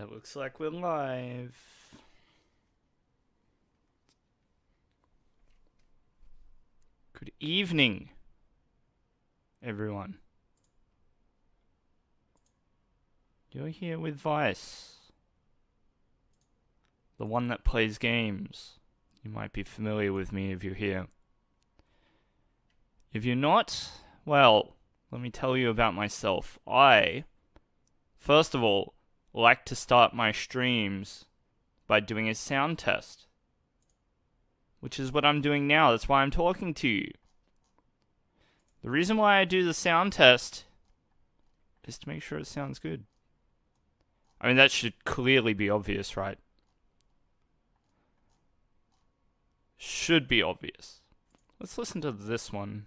That looks like we're live. Good evening, everyone. You're here with Vice, the one that plays games. You might be familiar with me if you're here. If you're not, well, let me tell you about myself. I, first of all, like to start my streams by doing a sound test, which is what I'm doing now. That's why I'm talking to you. The reason why I do the sound test is to make sure it sounds good. I mean, that should clearly be obvious, right? Should be obvious. Let's listen to this one.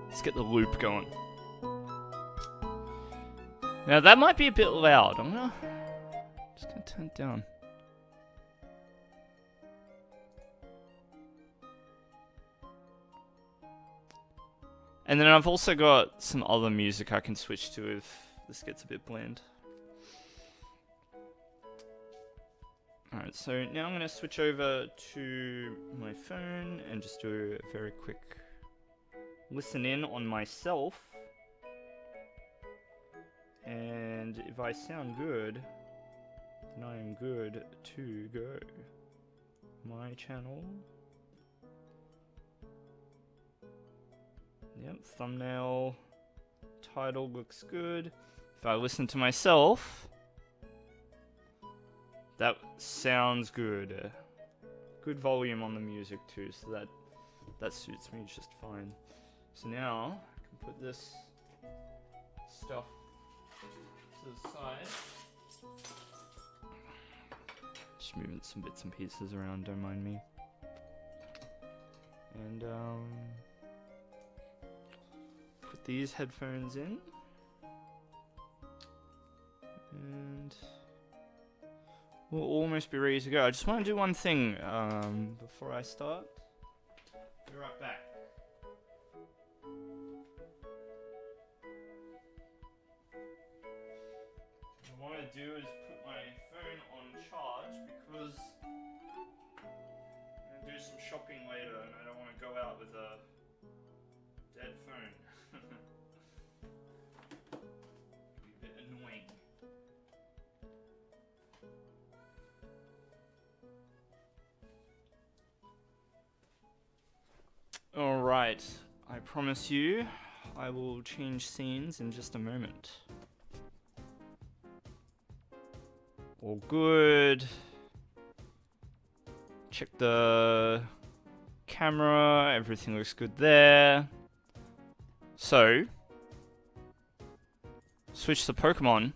Let's get the loop going. Now that might be a bit loud. Just gonna turn it down. And then I've also got some other music I can switch to if this gets a bit bland. Alright, so now I'm gonna switch over to my phone and just do a very quick listen in on myself, and if I sound good, then I am good to go. My channel. Yep, thumbnail, title looks good. If I listen to myself, that sounds good. Good volume on the music too, so that suits me just fine. So now, I can put this stuff to the side. Just moving some bits and pieces around, don't mind me. And, put these headphones in. And we'll almost be ready to go. I just want to do one thing, before I start. Be right back. What I want to do is put my phone on charge because I'm going to do some shopping later and I don't want to go out with a dead phone. It'd be a bit annoying. Alright, I promise you I will change scenes in just a moment. All good. Check the camera, everything looks good there. So, switch to Pokemon.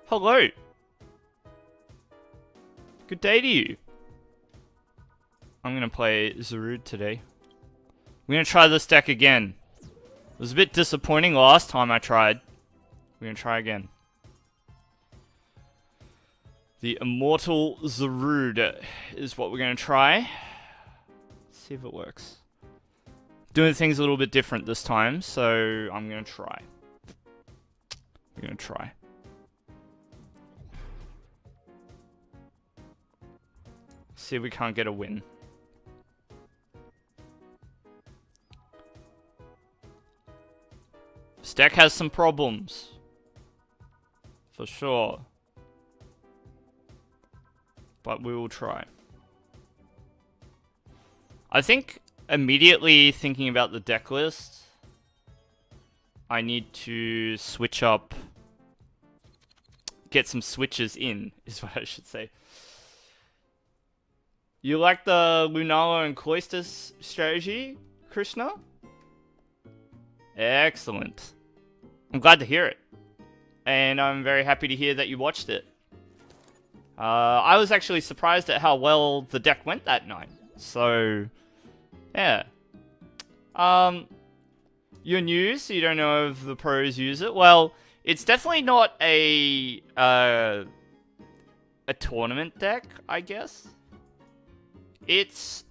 Hello! Good day to you. I'm gonna play Zarude today. We're gonna try this deck again. It was a bit disappointing last time I tried. We're gonna try again. The Immortal Zarude is what we're going to try. Let's see if it works. Doing things a little bit different this time, so I'm going to try. We're going to try. See if we can't get a win. This deck has some problems. For sure. But we will try. I think immediately thinking about the deck list, I need to switch up, get some switches in, is what I should say. You like the Lunala and Cloisters strategy, Krishna? Excellent. I'm glad to hear it. And I'm very happy to hear that you watched it. I was actually surprised at how well the deck went that night. So, yeah. You're new, so you don't know if the pros use it. Well, it's definitely not a tournament deck, I guess. It's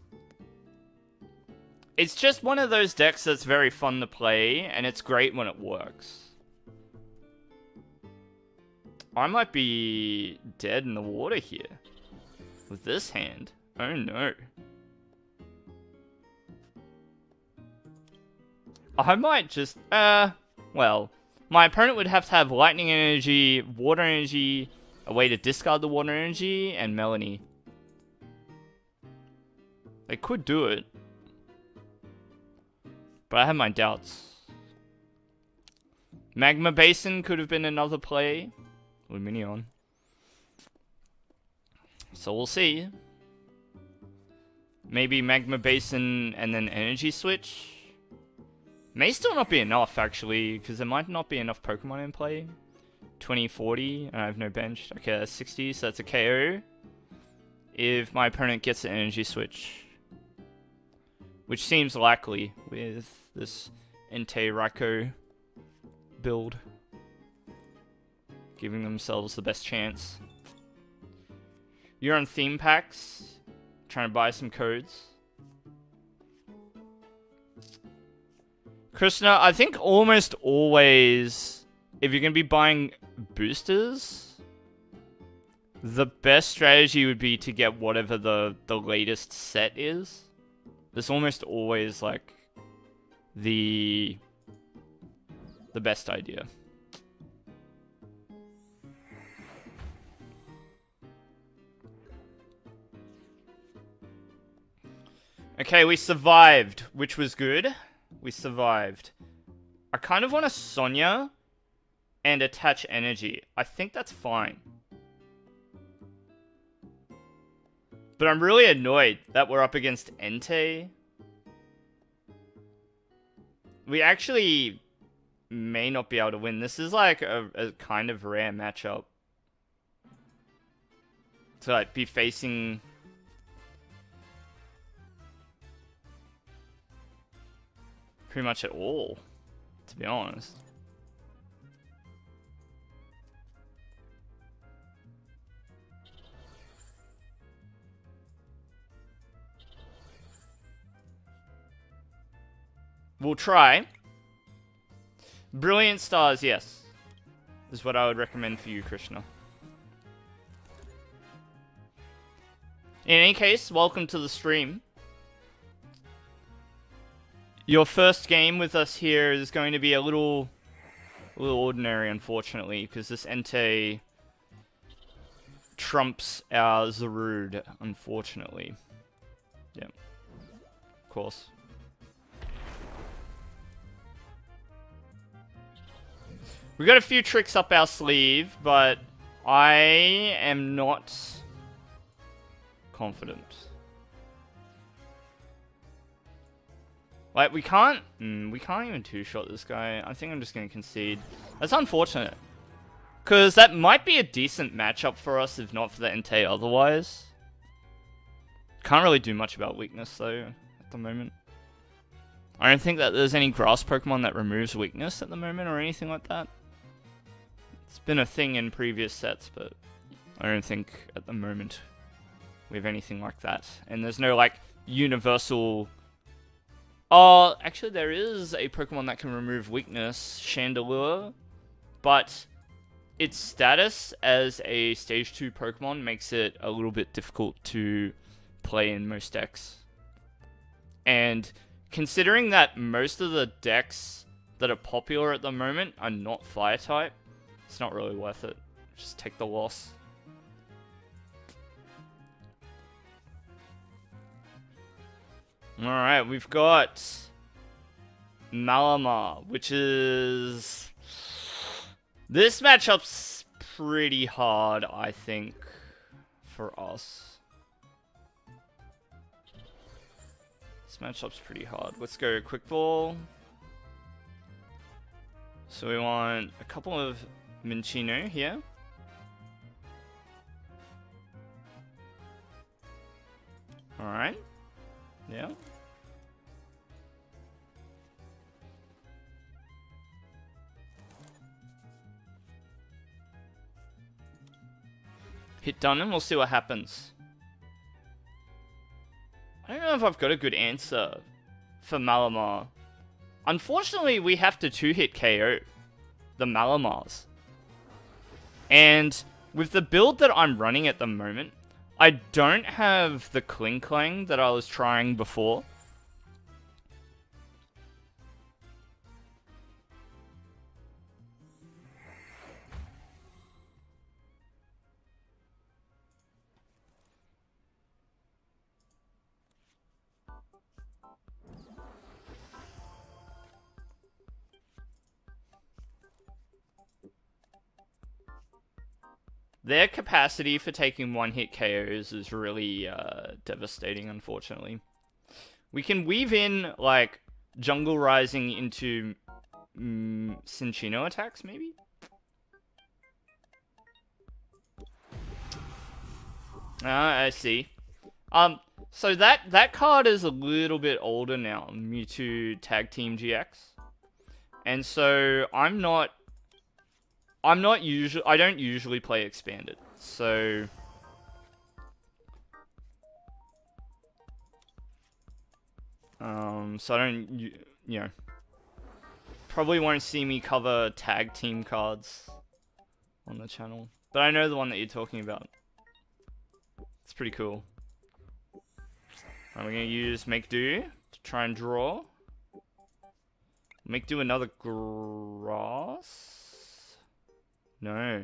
just one of those decks that's very fun to play, and it's great when it works. I might be dead in the water here. With this hand. Oh no. I might just, well, my opponent would have to have lightning energy, water energy, a way to discard the water energy, and Melanie. They could do it. But I have my doubts. Magma Basin could have been another play. Luminion. So we'll see. Maybe Magma Basin and then Energy Switch. May still not be enough, actually, because there might not be enough Pokemon in play. 20, 40, and I have no bench. Okay, that's 60, so that's a KO. If my opponent gets the Energy Switch. Which seems likely with this Entei Raikou build. Giving themselves the best chance. You're on theme packs. Trying to buy some codes. Krishna, I think almost always, if you're going to be buying boosters, the best strategy would be to get whatever the latest set is. There's almost always, like, the best idea. Okay, we survived, which was good. We survived. I kind of want to Sonya and attach energy. I think that's fine. But I'm really annoyed that we're up against Entei. We actually may not be able to win. This is like a kind of rare matchup. To like be facing... pretty much at all, to be honest. We'll try. Brilliant Stars, yes. Is what I would recommend for you, Krishna. In any case, welcome to the stream. Your first game with us here is going to be a little ordinary, unfortunately, because this Entei trumps our Zarude, unfortunately. Yeah, of course. We got a few tricks up our sleeve, but I am not confident. Like, we can't even two-shot this guy. I think I'm just going to concede. That's unfortunate. Because that might be a decent matchup for us, if not for the Entei otherwise. Can't really do much about weakness, though, at the moment. I don't think that there's any grass Pokemon that removes weakness at the moment, or anything like that. It's been a thing in previous sets, but I don't think, at the moment, we have anything like that. And there's no, like, universal... Oh, actually there is a Pokemon that can remove weakness, Chandelure, but its status as a Stage 2 Pokemon makes it a little bit difficult to play in most decks. And considering that most of the decks that are popular at the moment are not Fire-type, it's not really worth it. Just take the loss. Alright, we've got Malamar, which is... This matchup's pretty hard, I think, for us. This matchup's pretty hard. Let's go Quick Ball. So we want a couple of Minchino here. Alright. Yeah. Hit done and we'll see what happens. I don't know if I've got a good answer for Malamar. Unfortunately, we have to two-hit KO the Malamars. And with the build that I'm running at the moment, I don't have the Kling Klang that I was trying before. Their capacity for taking one-hit KOs is really devastating, unfortunately. We can weave in, like, Jungle Rising into Cinccino attacks, maybe? I see. So that card is a little bit older now, Mewtwo Tag Team GX. And so I don't usually play expanded. So I don't, you know, probably won't see me cover tag team cards on the channel. But I know the one that you're talking about. It's pretty cool. And we're gonna use Make Do to try and draw. Make Do another grass? No.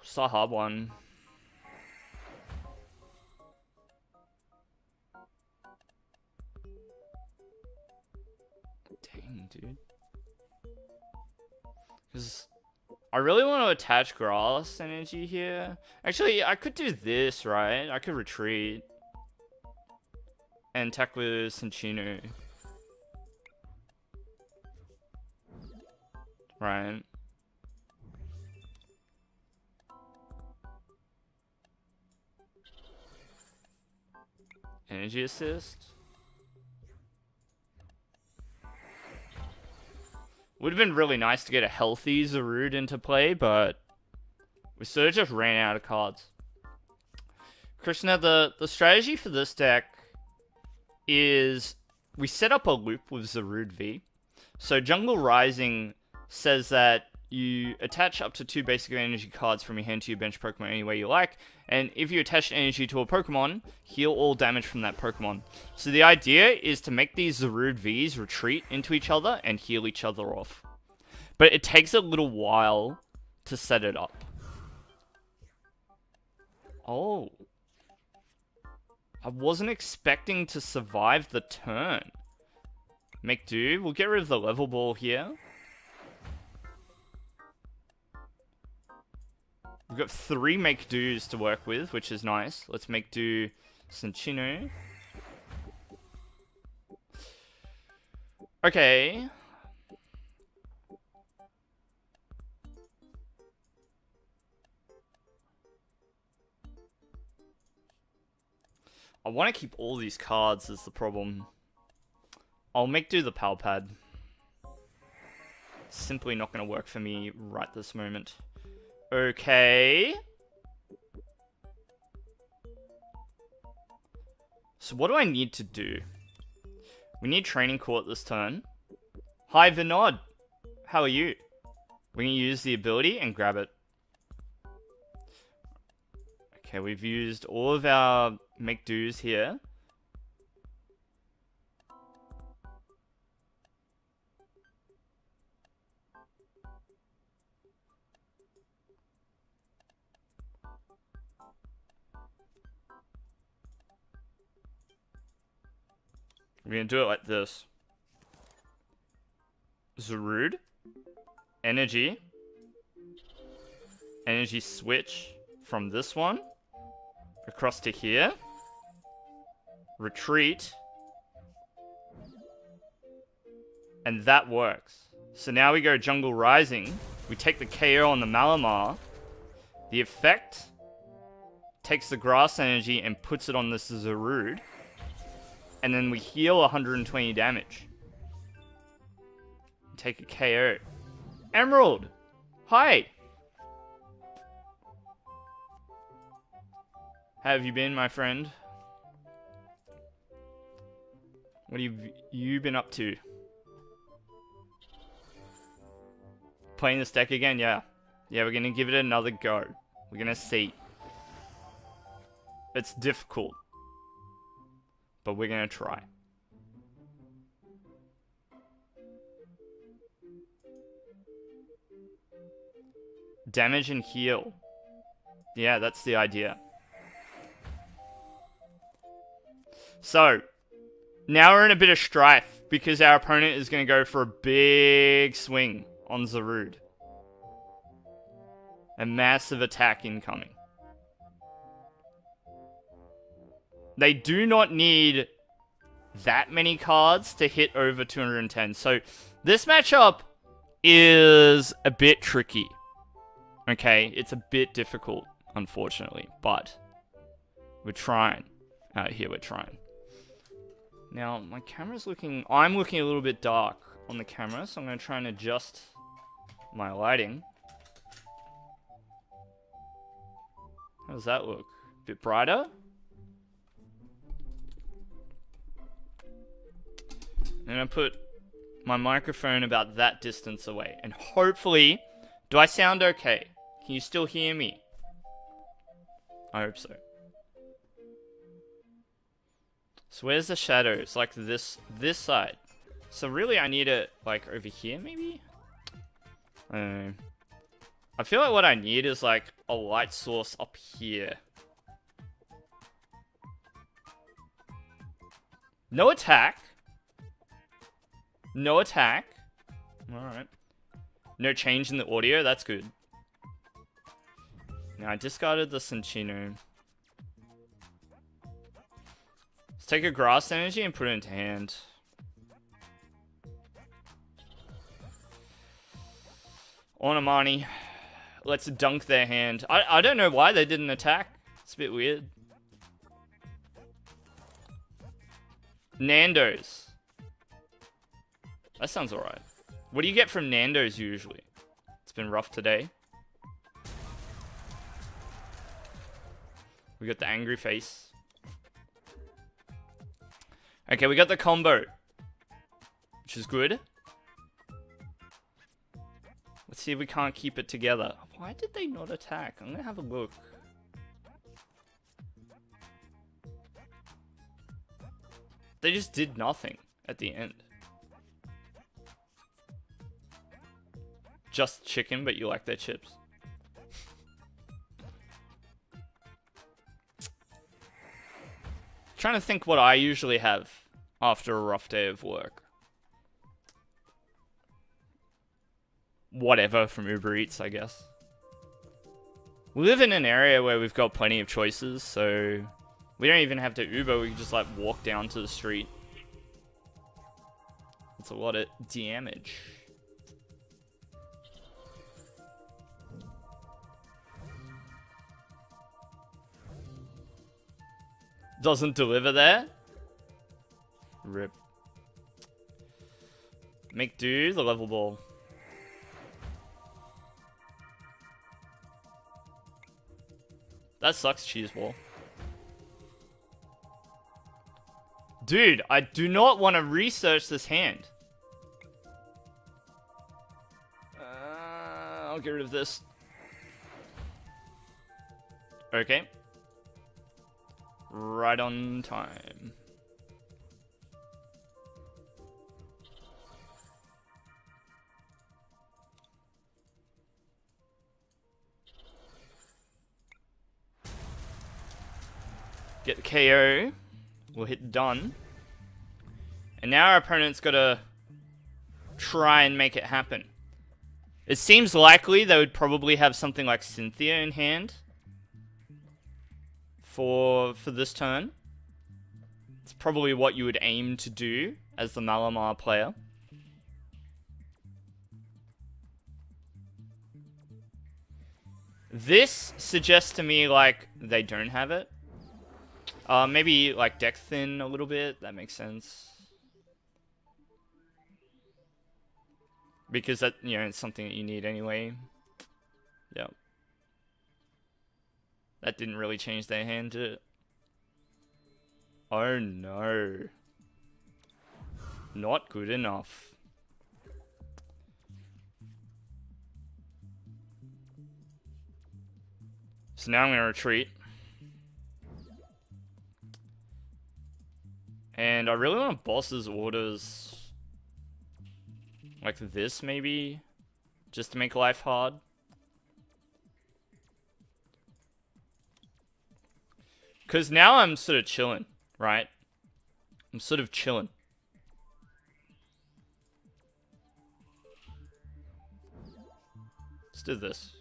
It's a hard one. Dang, dude. Because I really want to attach grass energy here. Actually, I could do this, right? I could retreat. And attack with Cinccino. Right. Energy assist. Would have been really nice to get a healthy Zarude into play, but we sort of just ran out of cards. Krishna, the strategy for this deck is we set up a loop with Zarude V. So Jungle Rising says that you attach up to 2 basic energy cards from your hand to your bench Pokemon any way you like, and if you attach energy to a Pokemon, heal all damage from that Pokemon. So the idea is to make these Zarude Vs retreat into each other and heal each other off. But it takes a little while to set it up. Oh. I wasn't expecting to survive the turn. Make do. We'll get rid of the level ball here. We've got 3 make do's to work with, which is nice. Let's make do Cinccino. Okay. I want to keep all these cards is the problem. I'll make do the Pal Pad. Simply not going to work for me right this moment. Okay. So what do I need to do? We need Training Court this turn. Hi Vinod. How are you? We're going to use the ability and grab it. Okay, we've used all of our make do's here. We're going to do it like this. Zarude. Energy. Energy switch from this one across to here. Retreat. And that works. So now we go Jungle Rising. We take the KO on the Malamar. The effect takes the grass energy and puts it on this Zarude. And then we heal 120 damage. Take a KO. Emerald! Hi! How have you been, my friend? What have you been up to? Playing this deck again, yeah. Yeah, we're gonna give it another go. We're gonna see. It's difficult. But we're gonna try. Damage and heal. Yeah, that's the idea. So, now we're in a bit of strife because our opponent is going to go for a big swing on Zarude. A massive attack incoming. They do not need that many cards to hit over 210. So, this matchup is a bit tricky. Okay, it's a bit difficult, unfortunately, but we're trying. Out here, we're trying. Now, my camera's looking... I'm looking a little bit dark on the camera, so I'm going to try and adjust my lighting. How does that look? A bit brighter? I'm going to put my microphone about that distance away, and hopefully... Do I sound okay? Can you still hear me? I hope so. So where's the shadows? Like this side. So really I need it like over here maybe? I don't know. I feel like what I need is like a light source up here. No attack. No attack. Alright. No change in the audio, that's good. Now I discarded the Cinchino. Let's take a grass energy and put it into hand. Ornamani. Let's dunk their hand. I don't know why they didn't attack. It's a bit weird. Nando's. That sounds alright. What do you get from Nando's usually? It's been rough today. We got the angry face. Okay, we got the combo. Which is good. Let's see if we can't keep it together. Why did they not attack? I'm gonna have a look. They just did nothing at the end. Just chicken, but you like their chips. Trying to think what I usually have after a rough day of work. Whatever from Uber Eats, I guess. We live in an area where we've got plenty of choices, so we don't even have to Uber, we can just like walk down to the street. It's a lot of damage. Doesn't deliver there. Rip. Make do, the level ball. That sucks, cheese ball. Dude, I do not want to research this hand. I'll get rid of this. Okay. Right on time. Get the KO. We'll hit done. And now our opponent's got to try and make it happen. It seems likely they would probably have something like Cynthia in hand for this turn. It's probably what you would aim to do as the Malamar player. This suggests to me like they don't have it. Maybe like deck thin a little bit. That makes sense. Because that, you know, it's something that you need anyway. Yep. That didn't really change their hand, did it? Oh no. Not good enough. So now I'm going to retreat. And I really want to boss's orders like this, maybe, just to make life hard. Because now I'm sort of chilling, right? I'm sort of chilling. Let's do this.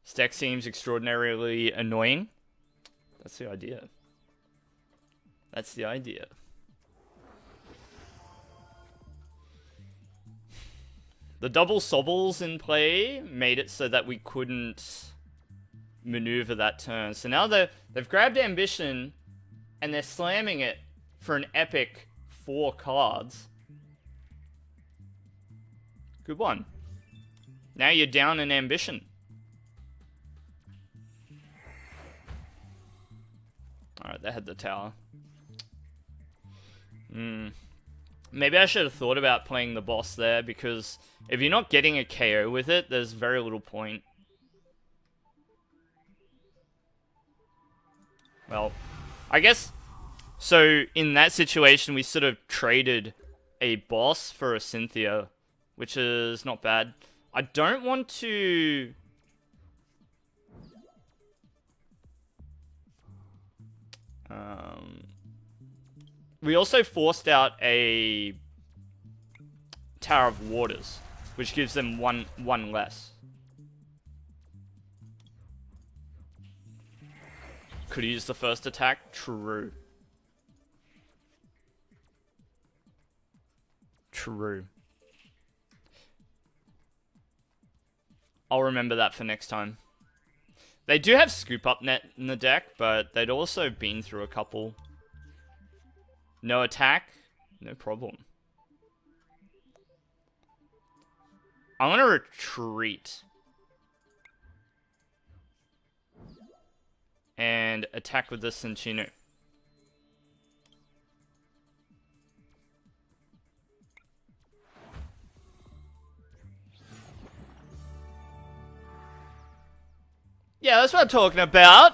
This deck seems extraordinarily annoying. That's the idea. That's the idea. The double sobbles in play made it so that we couldn't maneuver that turn. So now they've grabbed Ambition and they're slamming it for an epic 4 cards. Good one. Now you're down in Ambition. Alright, they had the tower. Maybe I should have thought about playing the boss there, because if you're not getting a KO with it, there's very little point. Well, I guess... So, in that situation, we sort of traded a boss for a Cynthia, which is not bad. I don't want to... we also forced out a Tower of Waters, which gives them one less. Could use the first attack? True. True. I'll remember that for next time. They do have Scoop Up Net in the deck, but they'd also been through a couple. No attack? No problem. I'm gonna retreat. And attack with the Cinccino. Yeah, that's what I'm talking about.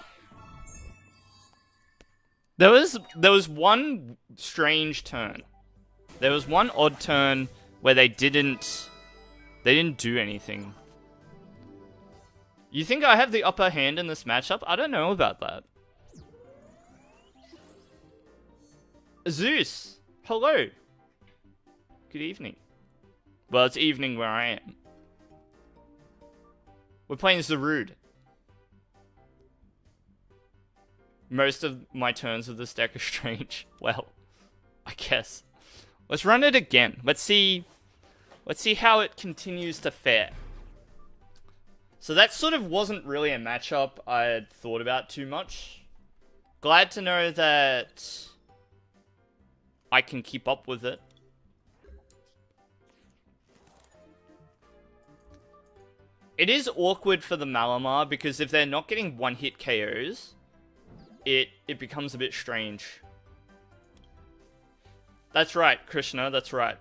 There was one strange turn. There was one odd turn where they didn't do anything. You think I have the upper hand in this matchup? I don't know about that. Zeus, hello. Good evening. Well, it's evening where I am. We're playing Zarude. Most of my turns of this deck are strange. Well, I guess. Let's run it again. Let's see how it continues to fare. So that sort of wasn't really a matchup I had thought about too much. Glad to know that I can keep up with it. It is awkward for the Malamar, because if they're not getting one-hit KOs, it becomes a bit strange. That's right, Krishna, that's right.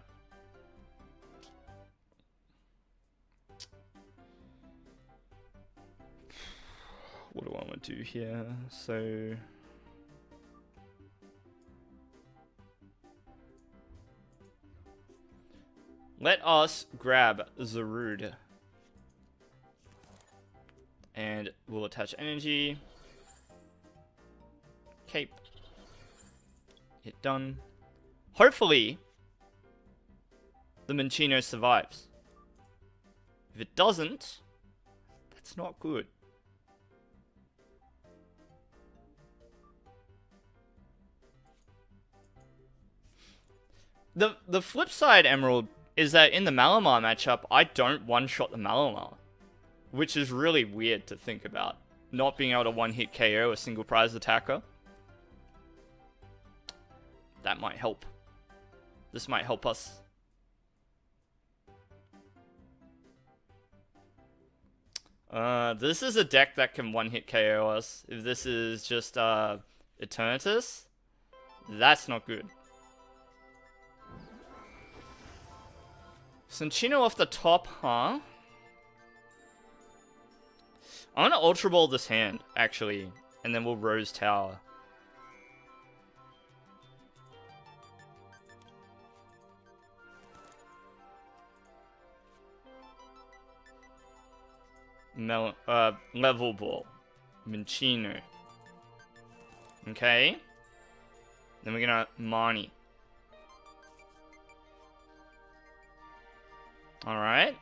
What do I want to do here? So... let us grab Zarude. And we'll attach energy. Cape. Hit done. Hopefully, the Cinccino survives. If it doesn't, that's not good. The flip side, Emerald, is that in the Malamar matchup, I don't one-shot the Malamar. Which is really weird to think about. Not being able to one-hit KO a single prize attacker. That might help. This might help us. This is a deck that can one-hit KO us. If this is just Eternatus, That's not good. Cinccino off the top, huh? I'm gonna Ultra Ball this hand, actually. And then we'll Rose Tower. Level Ball. Minccino. Okay. Then we're gonna Marnie. Alright.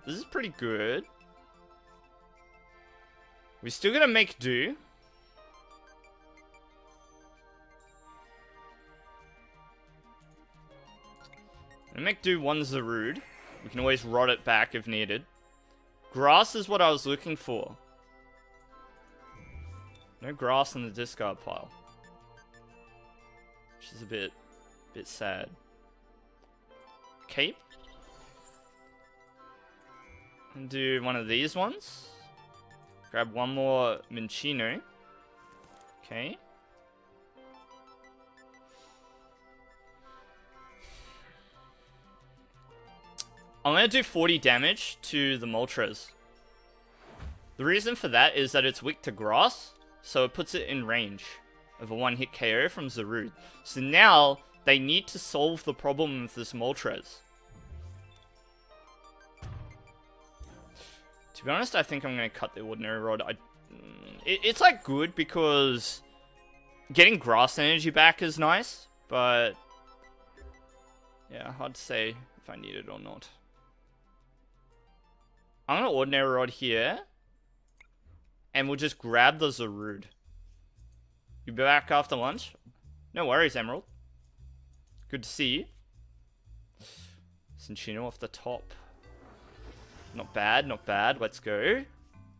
This is pretty good. We still gotta make do. Gonna make do one Zarude. We can always rot it back if needed. Grass is what I was looking for. No grass in the discard pile. Which is a bit sad. Cape. And do one of these ones. Grab one more Minccino. Okay. I'm going to do 40 damage to the Moltres. The reason for that is that it's weak to grass, so it puts it in range of a one-hit KO from Zarude. So now, they need to solve the problem with this Moltres. To be honest, I think I'm going to cut the Ordinary Rod. It's like good because getting grass energy back is nice, but yeah, hard to say if I need it or not. I'm going to Ordinary Rod here, and we'll just grab the Zarude. You be back after lunch? No worries, Emerald. Good to see you. Cinccino off the top. Not bad, not bad. Let's go.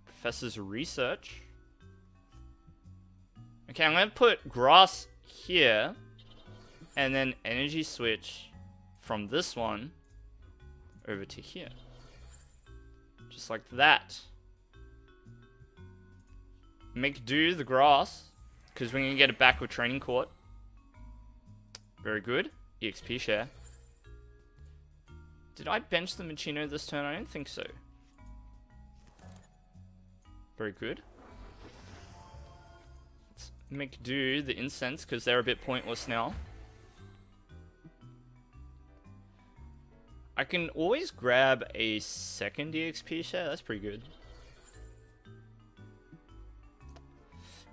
Professor's Research. Okay, I'm going to put grass here. And then energy switch from this one over to here. Just like that. Make do the grass. Because we're going to get it back with Training Court. Very good. EXP share. Did I bench the Minccino this turn? I don't think so. Very good. Let's make do the incense because they're a bit pointless now. I can always grab a second EXP share. That's pretty good.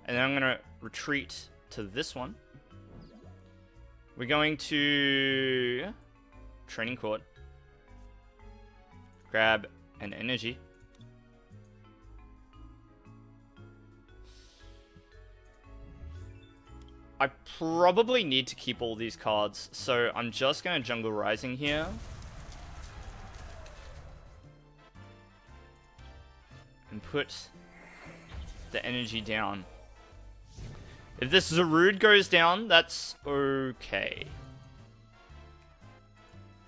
And then I'm going to retreat to this one. We're going to Training Court. Grab an energy. I probably need to keep all these cards, so I'm just going to Jungle Rising here. And put the energy down. If this Zarude goes down, that's okay.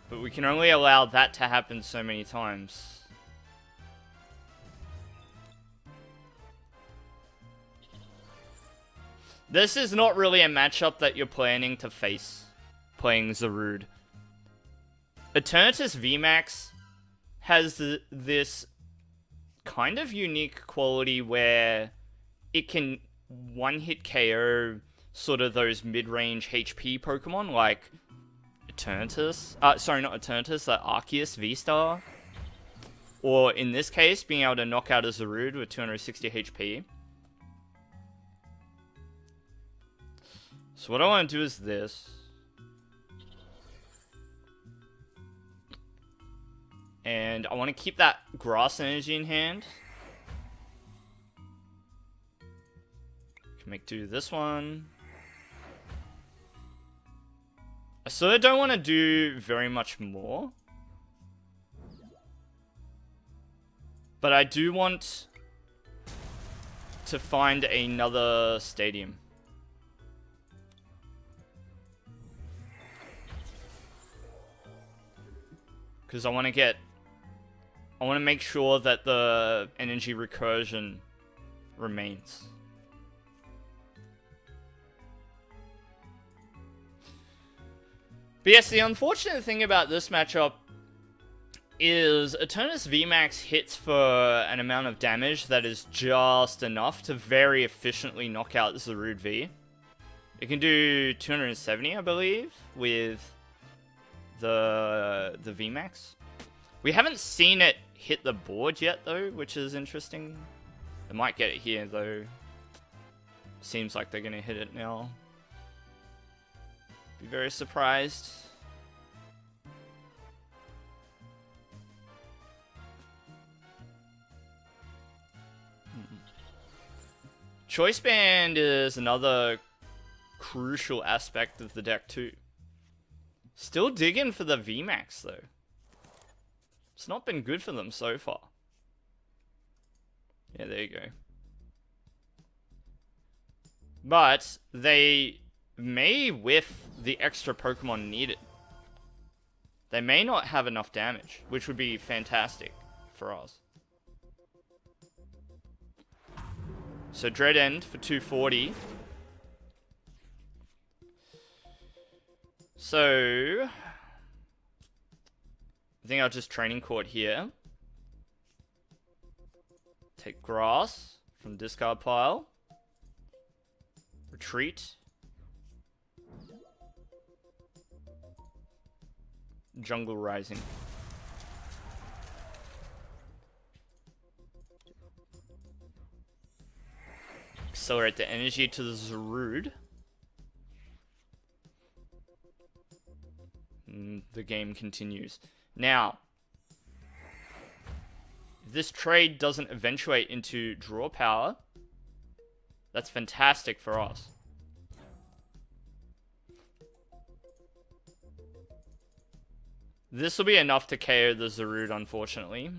But we can only allow that to happen so many times. This is not really a matchup that you're planning to face, playing Zarude. Eternatus VMAX has this kind of unique quality where it can one-hit KO sort of those mid-range HP Pokemon like Eternatus. Sorry, not Eternatus, Arceus V-Star. Or in this case, being able to knock out a Zarude with 260 HP. So what I want to do is this. And I want to keep that grass energy in hand. Can make do this one. I sort of don't want to do very much more. But I do want to find another stadium. Because I want to make sure that the energy recursion remains. But yes, the unfortunate thing about this matchup is Eternus VMAX hits for an amount of damage that is just enough to very efficiently knock out Zarude V. It can do 270, I believe, with the VMAX. We haven't seen it hit the board yet, though, which is interesting. It might get it here, though. Seems like they're going to hit it now. Be very surprised. Choice Band is another crucial aspect of the deck, too. Still digging for the VMAX, though. It's not been good for them so far. Yeah, there you go. But they may whiff the extra Pokemon needed. They may not have enough damage, which would be fantastic for us. So Dread End for 240. So I think I'll just Training Court here. Take Grass from discard pile. Retreat. Jungle Rising. Accelerate the energy to the Zarude. And the game continues. Now, if this trade doesn't eventuate into draw power, that's fantastic for us. This will be enough to KO the Zarude, unfortunately.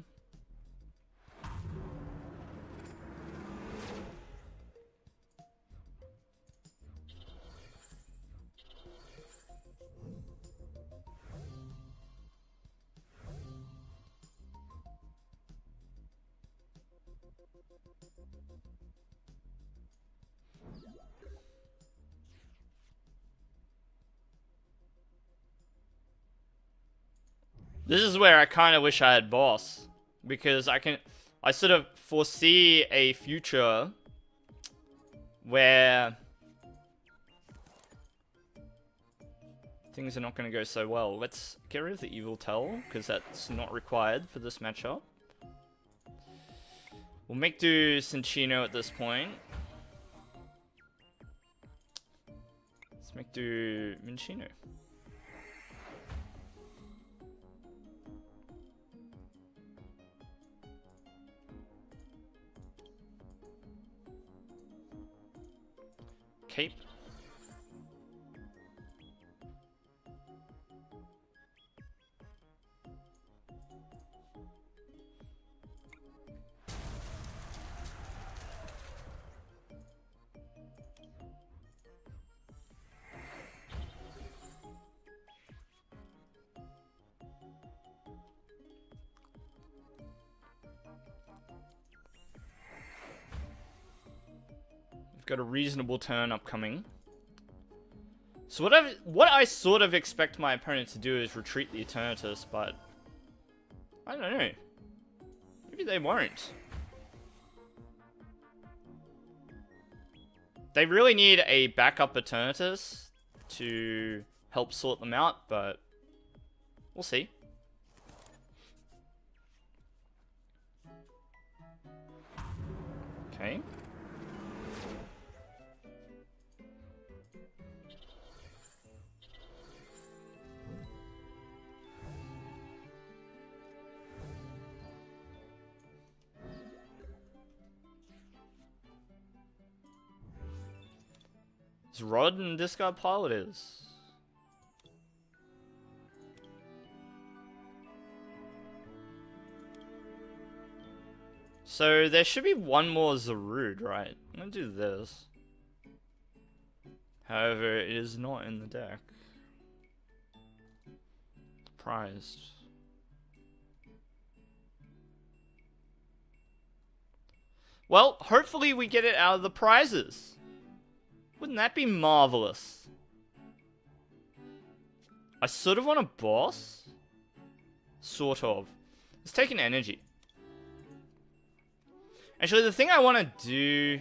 This is where I kind of wish I had Boss, because I sort of foresee a future where things are not going to go so well. Let's get rid of the Evil Tell, because that's not required for this matchup. We'll make do Cinccino at this point. Let's make do Minccino. Cape. Got a reasonable turn upcoming. So what I sort of expect my opponent to do is retreat the Eternatus, but I don't know. Maybe they won't. They really need a backup Eternatus to help sort them out, but we'll see. Okay. It's Rod and discard pile it is. So there should be one more Zarude, right? I'm gonna do this. However, it is not in the deck. Prized. Well, hopefully we get it out of the prizes. Wouldn't that be marvelous? I sort of want a boss. Sort of. Let's take an energy. Actually, the thing I want to do...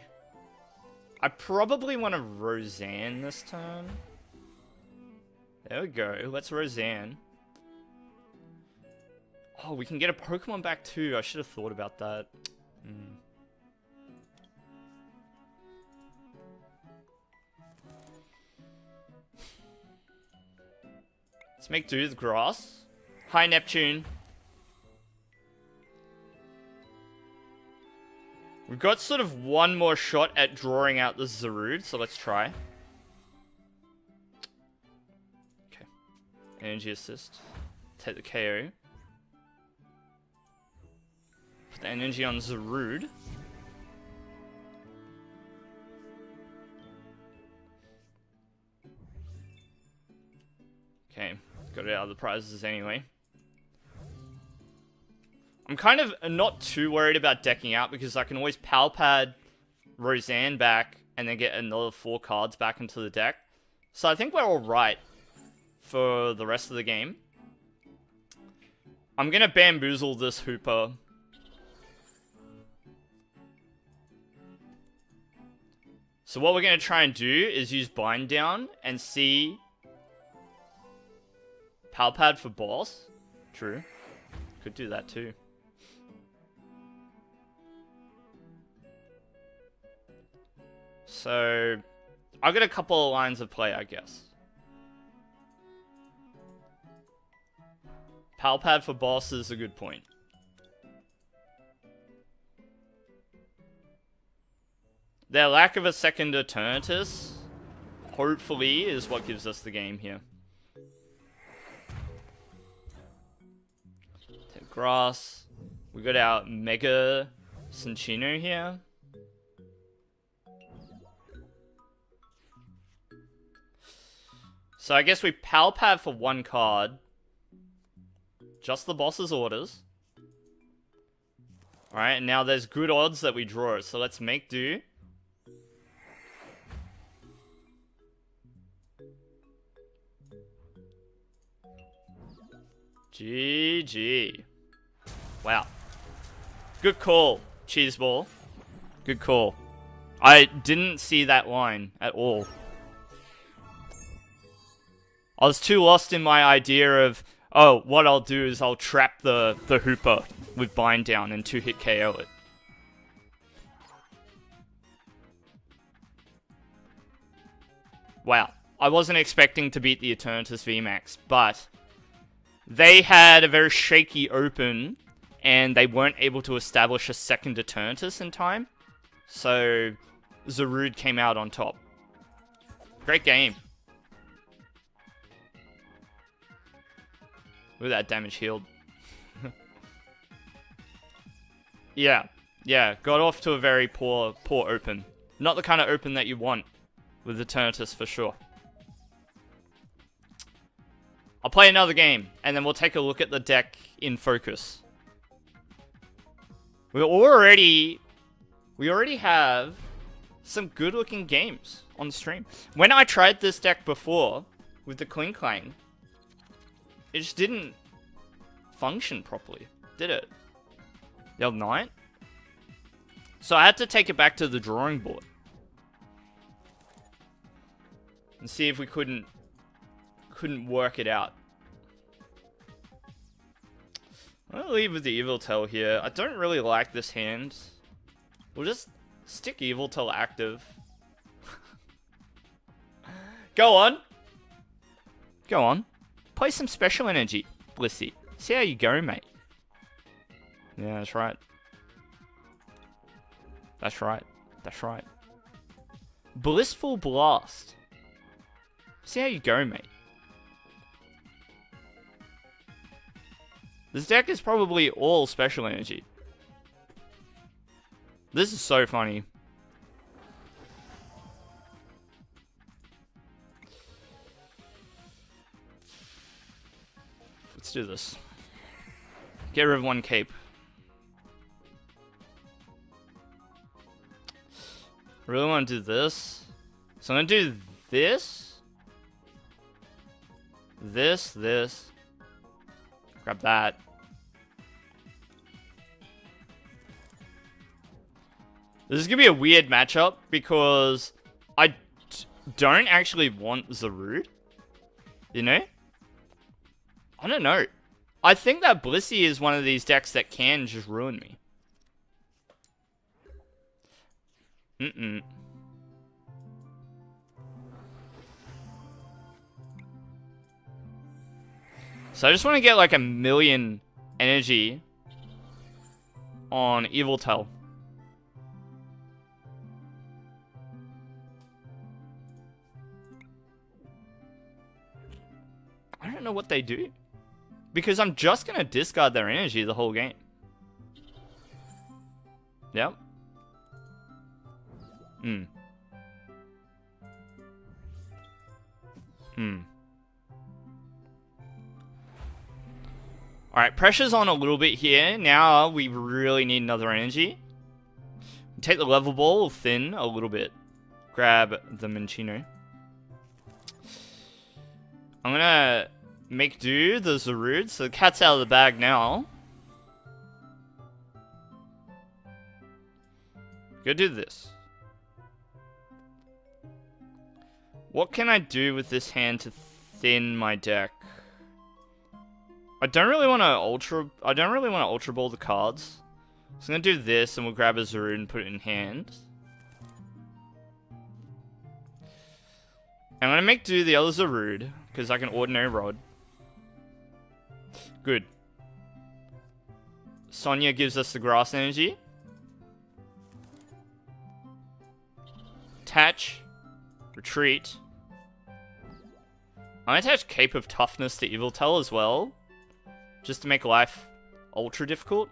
I probably want a Roseanne this turn. There we go. Let's Roseanne. Oh, we can get a Pokemon back too. I should have thought about that. Let's make do with grass. Hi, Neptune. We've got sort of one more shot at drawing out the Zarude, so let's try. Okay. Energy assist. Take the KO. Put the energy on Zarude. Okay. Got it out of the prizes anyway. I'm kind of not too worried about decking out because I can always Power Pad Roseanne back and then get another 4 cards back into the deck. So I think we're alright for the rest of the game. I'm gonna bamboozle this Hooper. So what we're gonna try and do is use Bind Down and see... Power Pad for boss? True. Could do that too. So, I've got a couple of lines of play, I guess. Power Pad for boss is a good point. Their lack of a second Eternatus, hopefully, is what gives us the game here. Take grass. We got our Mega Cinccino here. So I guess we Power Pad for 1 card. Just the boss's orders. Alright, and now there's good odds that we draw it. So let's make do. GG. Wow. Good call, Cheeseball. Good call. I didn't see that line at all. I was too lost in my idea of, oh, what I'll do is I'll trap the Hooper with Bind Down and 2-hit KO it. Wow. I wasn't expecting to beat the Eternatus VMAX, but they had a very shaky open, and they weren't able to establish a second Eternatus in time, so Zarude came out on top. Great game. Look at that damage healed. Yeah, got off to a very poor open. Not the kind of open that you want with Eternatus for sure. I'll play another game, and then we'll take a look at the deck in focus. We already have some good-looking games on the stream. When I tried this deck before, with the Kling Klang, it just didn't function properly, did it? The other night? So I had to take it back to the drawing board. And see if we couldn't work it out. I'm gonna leave with the Evil Tail here. I don't really like this hand. We'll just stick Evil Tail active. Go on. Go on. Play some special energy, Blissey. See how you go, mate. Yeah, that's right. That's right. That's right. Blissful Blast. See how you go, mate. This deck is probably all special energy. This is so funny. Let's do this. Get rid of 1 cape. I really want to do this. So I'm going to do this. This. Grab that. This is gonna be a weird matchup because I don't actually want Zarude. You know? I don't know. I think that Blissey is one of these decks that can just ruin me. So I just want to get like 1,000,000 energy on Yveltal. I don't know what they do. Because I'm just going to discard their energy the whole game. Yep. Alright, pressure's on a little bit here. Now we really need another energy. Take the level ball, thin a little bit. Grab the Minccino. I'm gonna make do the Zarude, so the cat's out of the bag now. Go do this. What can I do with this hand to thin my deck? I don't really want to ultra ball the cards. So I'm gonna do this, and we'll grab a Zarude and put it in hand. I'm gonna make do the other Zarude, because I can ordinary rod. Good. Sonya gives us the grass energy. Attach. Retreat. I'm gonna attach Cape of Toughness to Yveltal as well. Just to make life ultra difficult.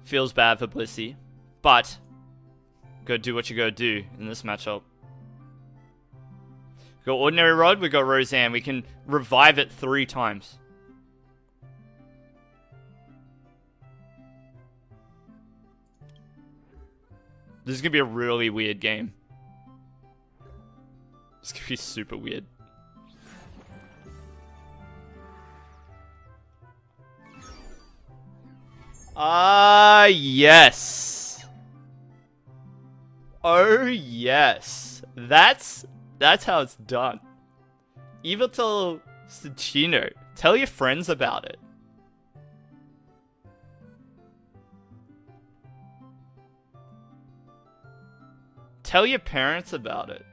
Feels bad for Blissey, but go do what you gotta do in this matchup. We got Ordinary Rod, we got Roseanne. We can revive it 3 times. This is gonna be a really weird game. This is gonna be super weird. Yes. Oh, yes. That's how it's done. Immortal Zarude. Tell your friends about it. Tell your parents about it.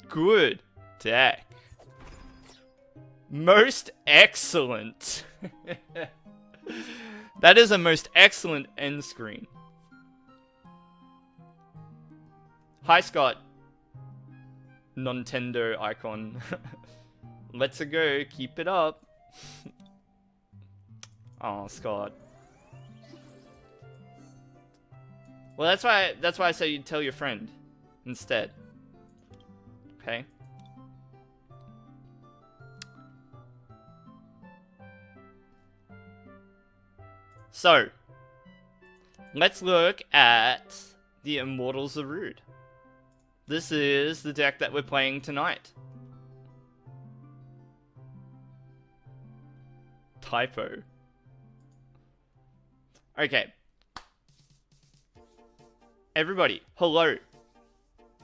Good deck. Most excellent. That is a most excellent end screen. Hi, Scott. Nintendo icon. Let's go. Keep it up. Oh, Scott. Well, that's why I say you tell your friend instead. Okay? So, let's look at the Immortal Zarude. This is the deck that we're playing tonight. Typo. Okay. Everybody, hello.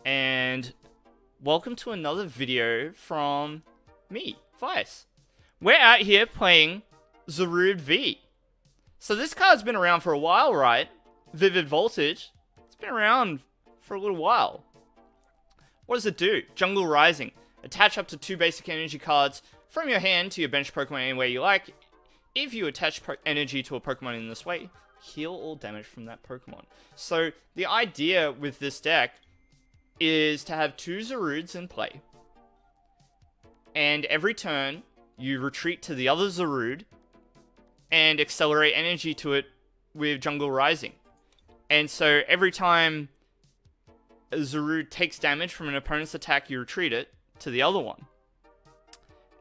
And welcome to another video from me, Vice. We're out here playing Zarude V. So this card's been around for a while, right? Vivid Voltage. It's been around for a little while. What does it do? Jungle Rising. Attach up to 2 basic energy cards from your hand to your bench Pokemon any way you like. If you attach energy to a Pokemon in this way, heal all damage from that Pokemon. So the idea with this deck is to have 2 Zarudes in play. And every turn, you retreat to the other Zarude and accelerate energy to it with Jungle Rising. And so every time a Zarude takes damage from an opponent's attack, you retreat it to the other one.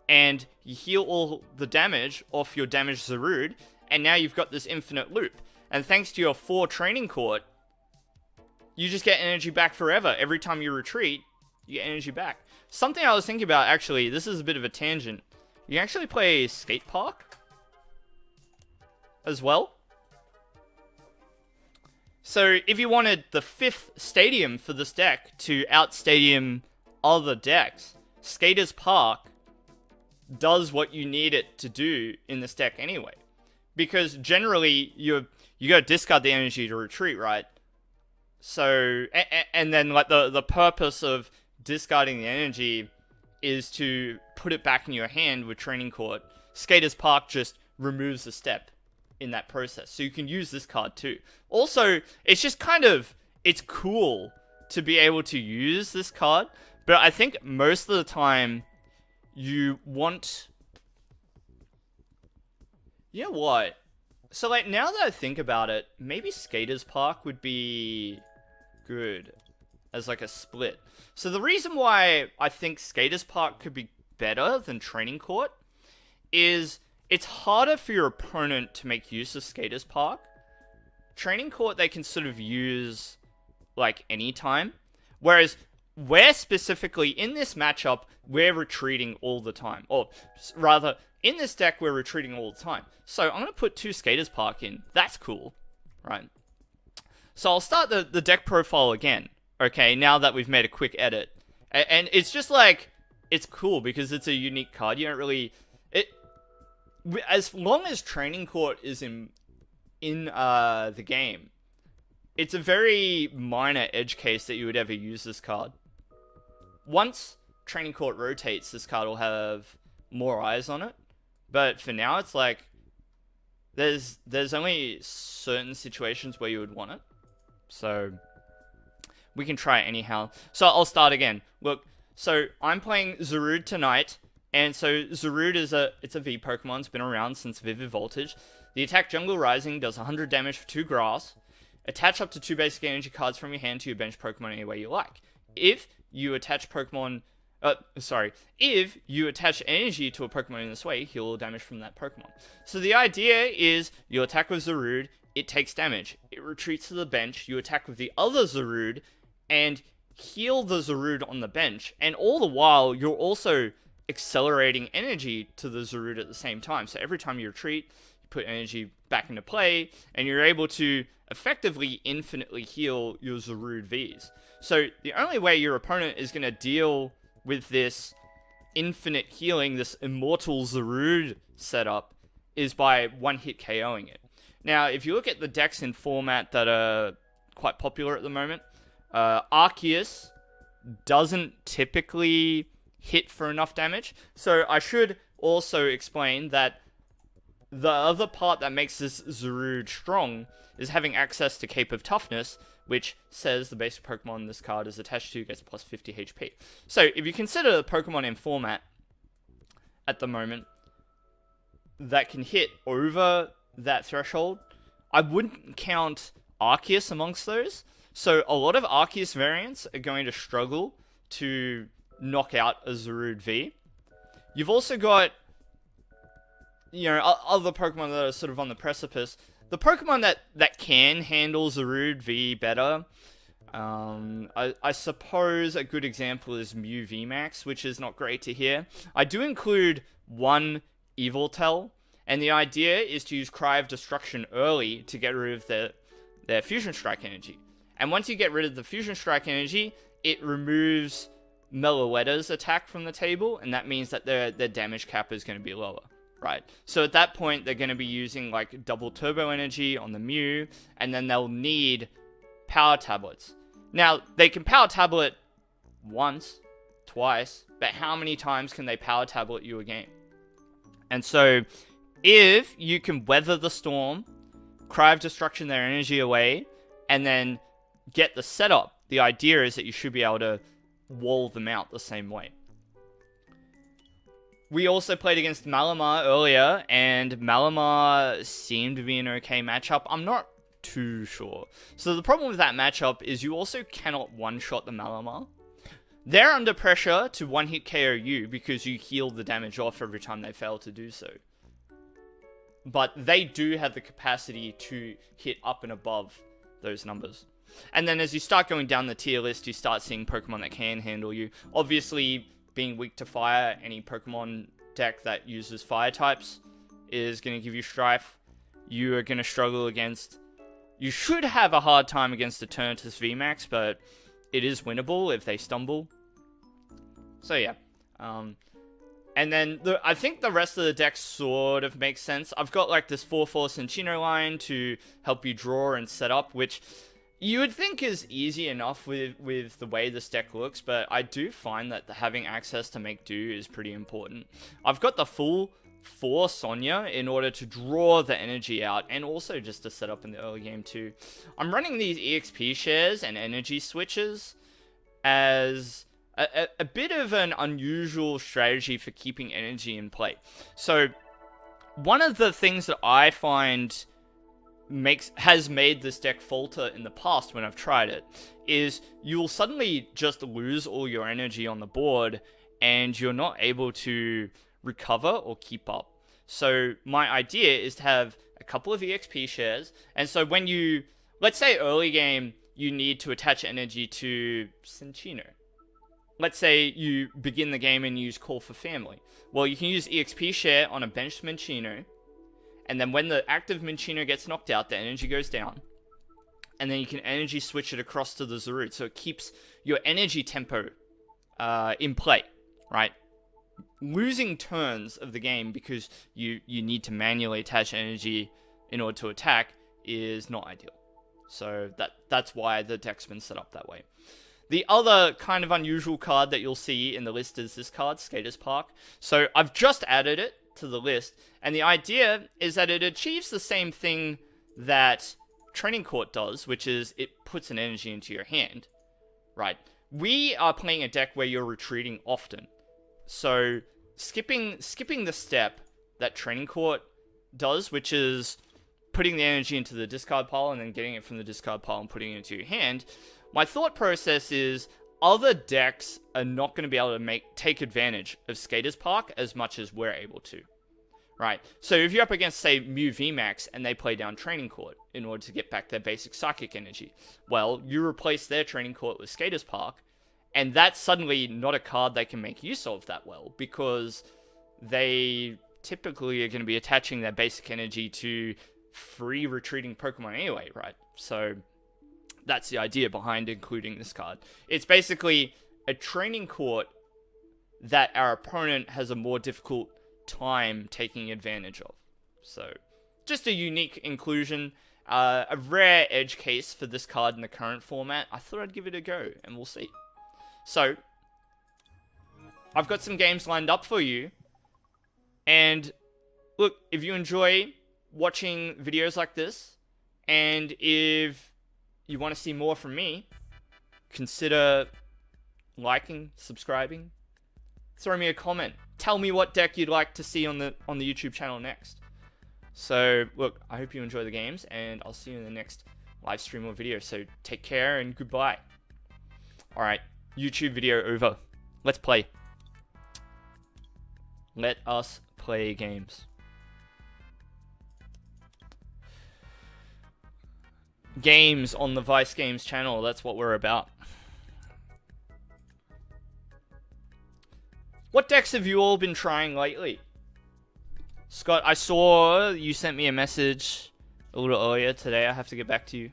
And you heal all the damage off your damaged Zarude, and now you've got this infinite loop. And thanks to your 4 Training Court, you just get energy back forever. Every time you retreat, you get energy back. Something I was thinking about, actually, this is a bit of a tangent. You can actually play Skate Park as well. So if you wanted the 5th stadium for this deck to out-stadium other decks, Skaters Park does what you need it to do in this deck anyway. Because generally, you gotta discard the energy to retreat, right? So, and then like the purpose of discarding the energy is to put it back in your hand with Training Court. Skaters Park just removes the step in that process. So you can use this card too. Also, it's just kind of, it's cool to be able to use this card. But I think most of the time, you want... You know what? So like, now that I think about it, maybe Skaters Park would be good as like a split. So the reason why I think Skaters Park could be better than Training Court is it's harder for your opponent to make use of Skaters Park. Training Court they can sort of use like anytime, whereas we're specifically in this matchup, we're retreating all the time, or rather in this deck we're retreating all the time. So I'm gonna put 2 Skaters Park in. That's cool, right? So I'll start the deck profile again, okay, now that we've made a quick edit. And it's just like, it's cool because it's a unique card. You don't really... As long as Training Court is in the game, it's a very minor edge case that you would ever use this card. Once Training Court rotates, this card will have more eyes on it. But for now, it's like, there's only certain situations where you would want it. So we can try it anyhow. So I'll start again. Look, so I'm playing Zarude tonight, and so Zarude is it's a V Pokemon. It's been around since Vivid Voltage. The attack Jungle Rising does 100 damage for 2 grass. Attach up to 2 basic energy cards from your hand to your bench Pokemon any way you like. If you attach if you attach energy to a Pokemon in this way, heal all damage from that Pokemon. So the idea is you attack with Zarude, it takes damage. It retreats to the bench, you attack with the other Zarude, and heal the Zarude on the bench. And all the while, you're also accelerating energy to the Zarude at the same time. So every time you retreat, you put energy back into play, and you're able to effectively infinitely heal your Zarude Vs. So the only way your opponent is going to deal with this infinite healing, this Immortal Zarude setup, is by one-hit KOing it. Now, if you look at the decks in format that are quite popular at the moment, Arceus doesn't typically hit for enough damage. So I should also explain that the other part that makes this Zarude strong is having access to Cape of Toughness, which says the basic Pokemon this card is attached to gets plus 50 HP. So if you consider the Pokemon in format at the moment that can hit over that threshold, I wouldn't count Arceus amongst those. So a lot of Arceus variants are going to struggle to knock out a Zarude V. You've also got, you know, other Pokemon that are sort of on the precipice. The Pokemon that can handle Zarude V better, I suppose a good example is Mew VMAX, which is not great to hear. I do include one Eviltel, and the idea is to use Cry of Destruction early to get rid of their Fusion Strike energy. And once you get rid of the Fusion Strike energy, it removes Meloetta's attack from the table, and that means that their damage cap is going to be lower. Right, so at that point, they're going to be using like double turbo energy on the Mew, and then they'll need power tablets. Now, they can power tablet once, twice, but how many times can they power tablet you a game? And so, if you can weather the storm, Cry of Destruction their energy away, and then get the setup, the idea is that you should be able to wall them out the same way. We also played against Malamar earlier, and Malamar seemed to be an okay matchup. I'm not too sure. So the problem with that matchup is you also cannot one-shot the Malamar. They're under pressure to one-hit KO you because you heal the damage off every time they fail to do so. but they do have the capacity to hit up and above those numbers. And then as you start going down the tier list, you start seeing Pokemon that can handle you. Obviously, being weak to fire, any Pokemon deck that uses fire types is going to give you strife. You are going to struggle against... You should have a hard time against the Eternatus VMAX, but it is winnable if they stumble. So yeah. And then I think the rest of the deck sort of makes sense. I've got like this 4/4 Cinccino line to help you draw and set up, which you would think is easy enough with the way this deck looks, but I do find that having access to make do is pretty important. I've got the full 4 Sonya in order to draw the energy out, and also just to set up in the early game too. I'm running these EXP shares and energy switches as a bit of an unusual strategy for keeping energy in play. So one of the things that I find has made this deck falter in the past when I've tried it is you will suddenly just lose all your energy on the board and you're not able to recover or keep up. So my idea is to have a couple of EXP shares, and so when you, let's say early game, you need to attach energy to Cinccino. Let's say you begin the game and use Call for Family. Well, you can use EXP share on a benched Minccino, and then when the active Minccino gets knocked out, the energy goes down. And then you can energy switch it across to the Zarude, so it keeps your energy tempo in play, right? Losing turns of the game because you need to manually attach energy in order to attack is not ideal. So that's why the deck's been set up that way. The other kind of unusual card that you'll see in the list is this card, Skaters Park. So I've just added it to the list, and the idea is that it achieves the same thing that Training Court does, which is it puts an energy into your hand, right? We are playing a deck where you're retreating often. So skipping the step that Training Court does, which is putting the energy into the discard pile and then getting it from the discard pile and putting it into your hand, my thought process is other decks are not going to be able to take advantage of Skaters Park as much as we're able to, right? So if you're up against, say, Mew VMAX and they play down Training Court in order to get back their basic Psychic energy, well, you replace their Training Court with Skaters Park, and that's suddenly not a card they can make use of that well, because they typically are going to be attaching their basic energy to free retreating Pokemon anyway, right? So that's the idea behind including this card. It's basically a Training Court that our opponent has a more difficult time taking advantage of. So just a unique inclusion, a rare edge case for this card in the current format. I thought I'd give it a go, and we'll see. So I've got some games lined up for you, and look, if you enjoy watching videos like this, and if you want to see more from me, consider liking, subscribing, throw me a comment, tell me what deck you'd like to see on the YouTube channel next. So look, I hope you enjoy the games, and I'll see you in the next live stream or video. So take care and goodbye. Alright, YouTube video over. Let's play. Let us play games. Games on the Vice Games channel, that's what we're about. What decks have you all been trying lately? Scott, I saw you sent me a message a little earlier today. I have to get back to you.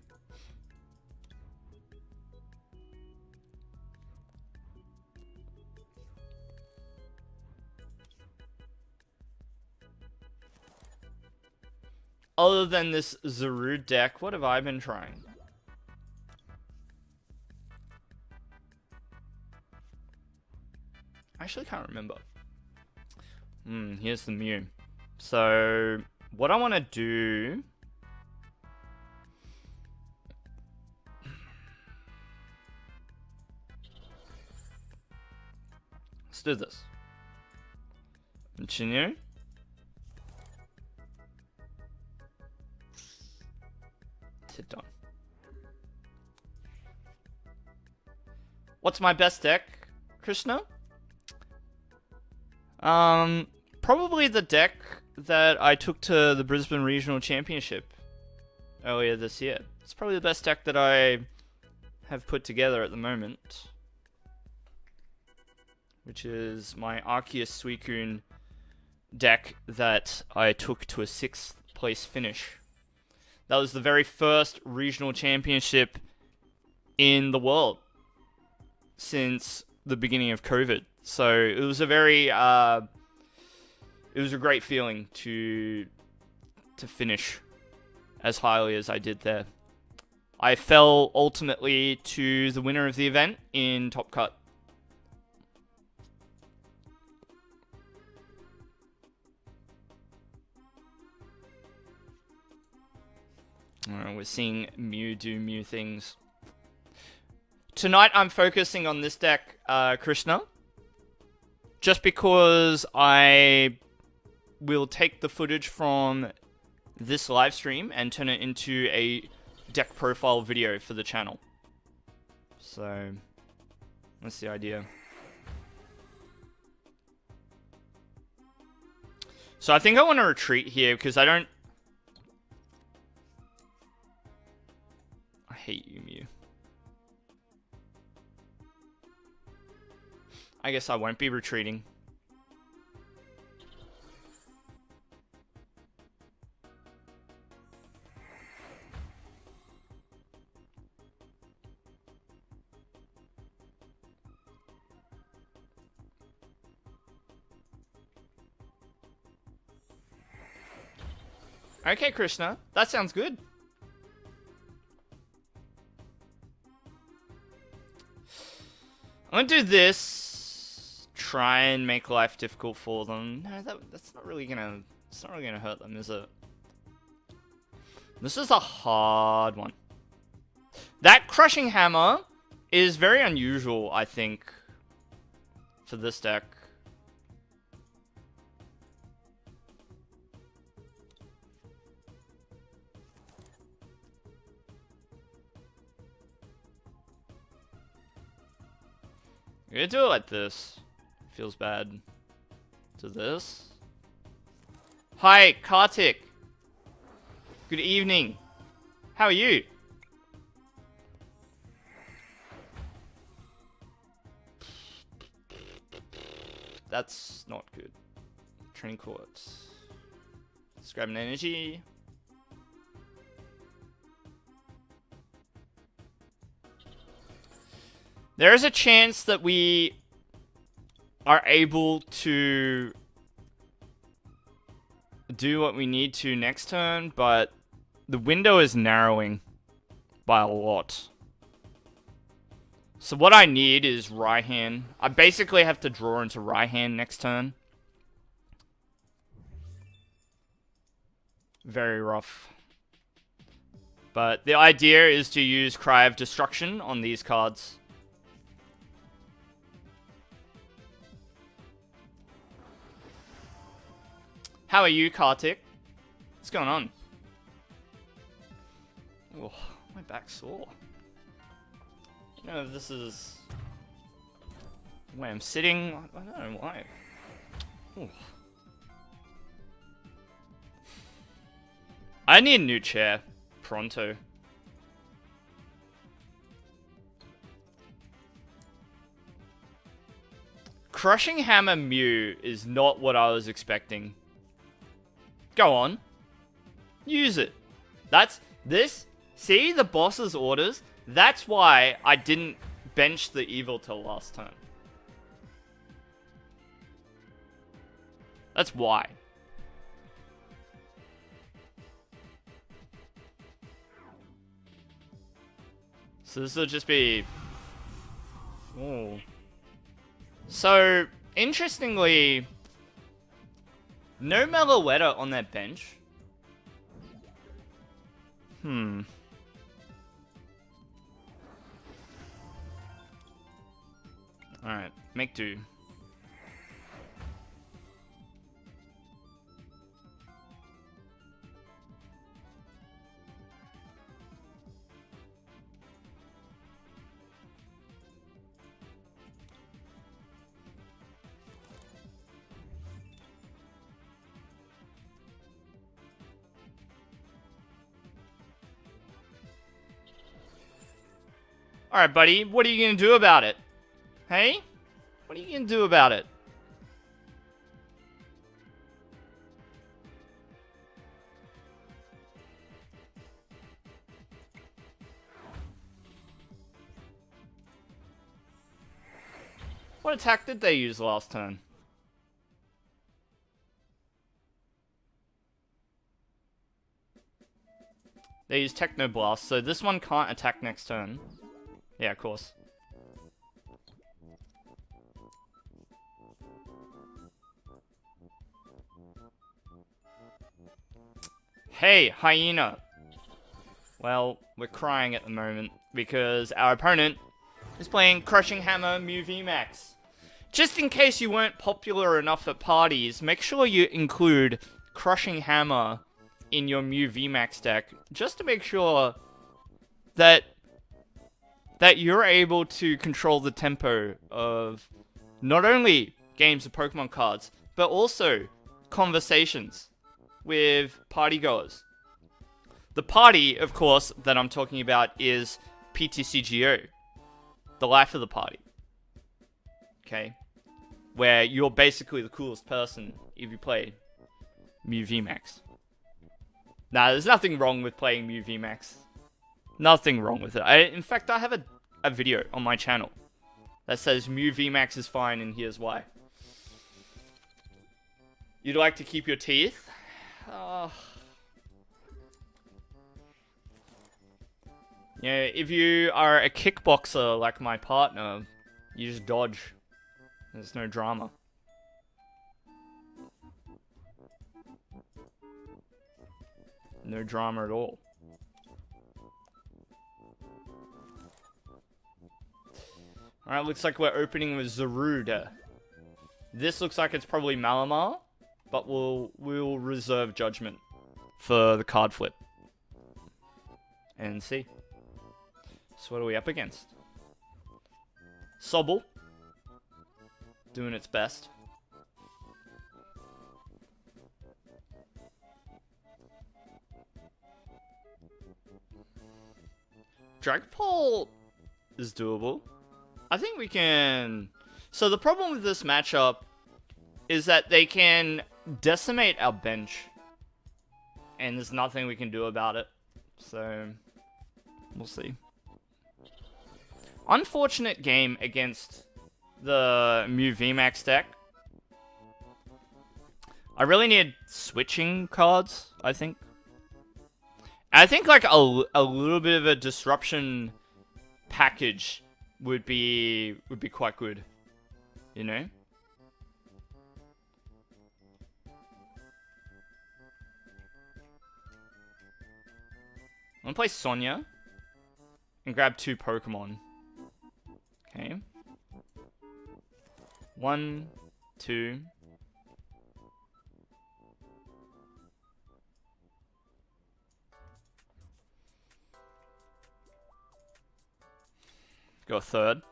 Other than this Zarude deck, what have I been trying? I actually can't remember. Here's the Mew. So, what I want to do... Let's do this. Continue. Sit down. What's my best deck, Krishna? Probably the deck that I took to the Brisbane Regional Championship earlier this year. It's probably the best deck that I have put together at the moment, which is my Arceus Suicune deck that I took to a 6th place finish. That was the very first regional championship in the world since the beginning of COVID. So it was a very, it was a great feeling to finish as highly as I did there. I fell ultimately to the winner of the event in Top Cut. We're seeing Mew do Mew things. Tonight I'm focusing on this deck, Krishna. Just because I will take the footage from this live stream and turn it into a deck profile video for the channel. So, that's the idea. So I think I want to retreat here because I don't... I hate you, Mew. I guess I won't be retreating. Okay, Krishna. That sounds good. I'm gonna do this. Try and make life difficult for them. No, that's not really gonna... It's not really gonna hurt them, is it? This is a hard one. That Crushing Hammer is very unusual, I think, for this deck. I'm gonna do it like this. Feels bad. To this. Hi, Kartik. Good evening. How are you? That's not good. Training Courts. Let's grab an energy. There is a chance that we are able to do what we need to next turn, but the window is narrowing by a lot. So what I need is Raihan. I basically have to draw into Raihan next turn. Very rough. But the idea is to use Cry of Destruction on these cards. How are you, Kartik? What's going on? Oh, my back's sore. I don't know if this is the way I'm sitting. I don't know why. Ooh. I need a new chair. Pronto. Crushing Hammer Mew is not what I was expecting. Go on. Use it. That's this. See the boss's orders? That's why I didn't bench the evil till last turn. That's why. So this will just be... Oh. So, interestingly... No Meloetta on that bench. Alright, make do. Alright, buddy, what are you gonna do about it? Hey? What are you gonna do about it? What attack did they use last turn? They used Techno Blast, so this one can't attack next turn. Yeah, of course. Hey, Hyena. Well, we're crying at the moment because our opponent is playing Crushing Hammer Mew VMAX. Just in case you weren't popular enough at parties, make sure you include Crushing Hammer in your Mew VMAX deck, just to make sure that you're able to control the tempo of not only games of Pokemon cards, but also conversations with partygoers. The party, of course, that I'm talking about is PTCGO, the life of the party. Okay? Where you're basically the coolest person if you play Mew VMAX. Nah, there's nothing wrong with playing Mew VMAX. Nothing wrong with it. In fact, I have a video on my channel that says Mew VMAX is fine and here's why. You'd like to keep your teeth? Yeah, if you are a kickboxer like my partner, you just dodge. There's no drama. No drama at all. Alright, looks like we're opening with Zarude. This looks like it's probably Malamar, but we'll reserve judgment for the card flip. And see. So what are we up against? Sobble. Doing its best. Dragapult is doable. I think we can... So the problem with this matchup is that they can decimate our bench. And there's nothing we can do about it. So, we'll see. Unfortunate game against the Mew VMAX deck. I really need switching cards, I think. I think like a little bit of a disruption package would be quite good, you know? I'm gonna play Sonya and grab 2 Pokemon. Okay. 1, 2. Go third.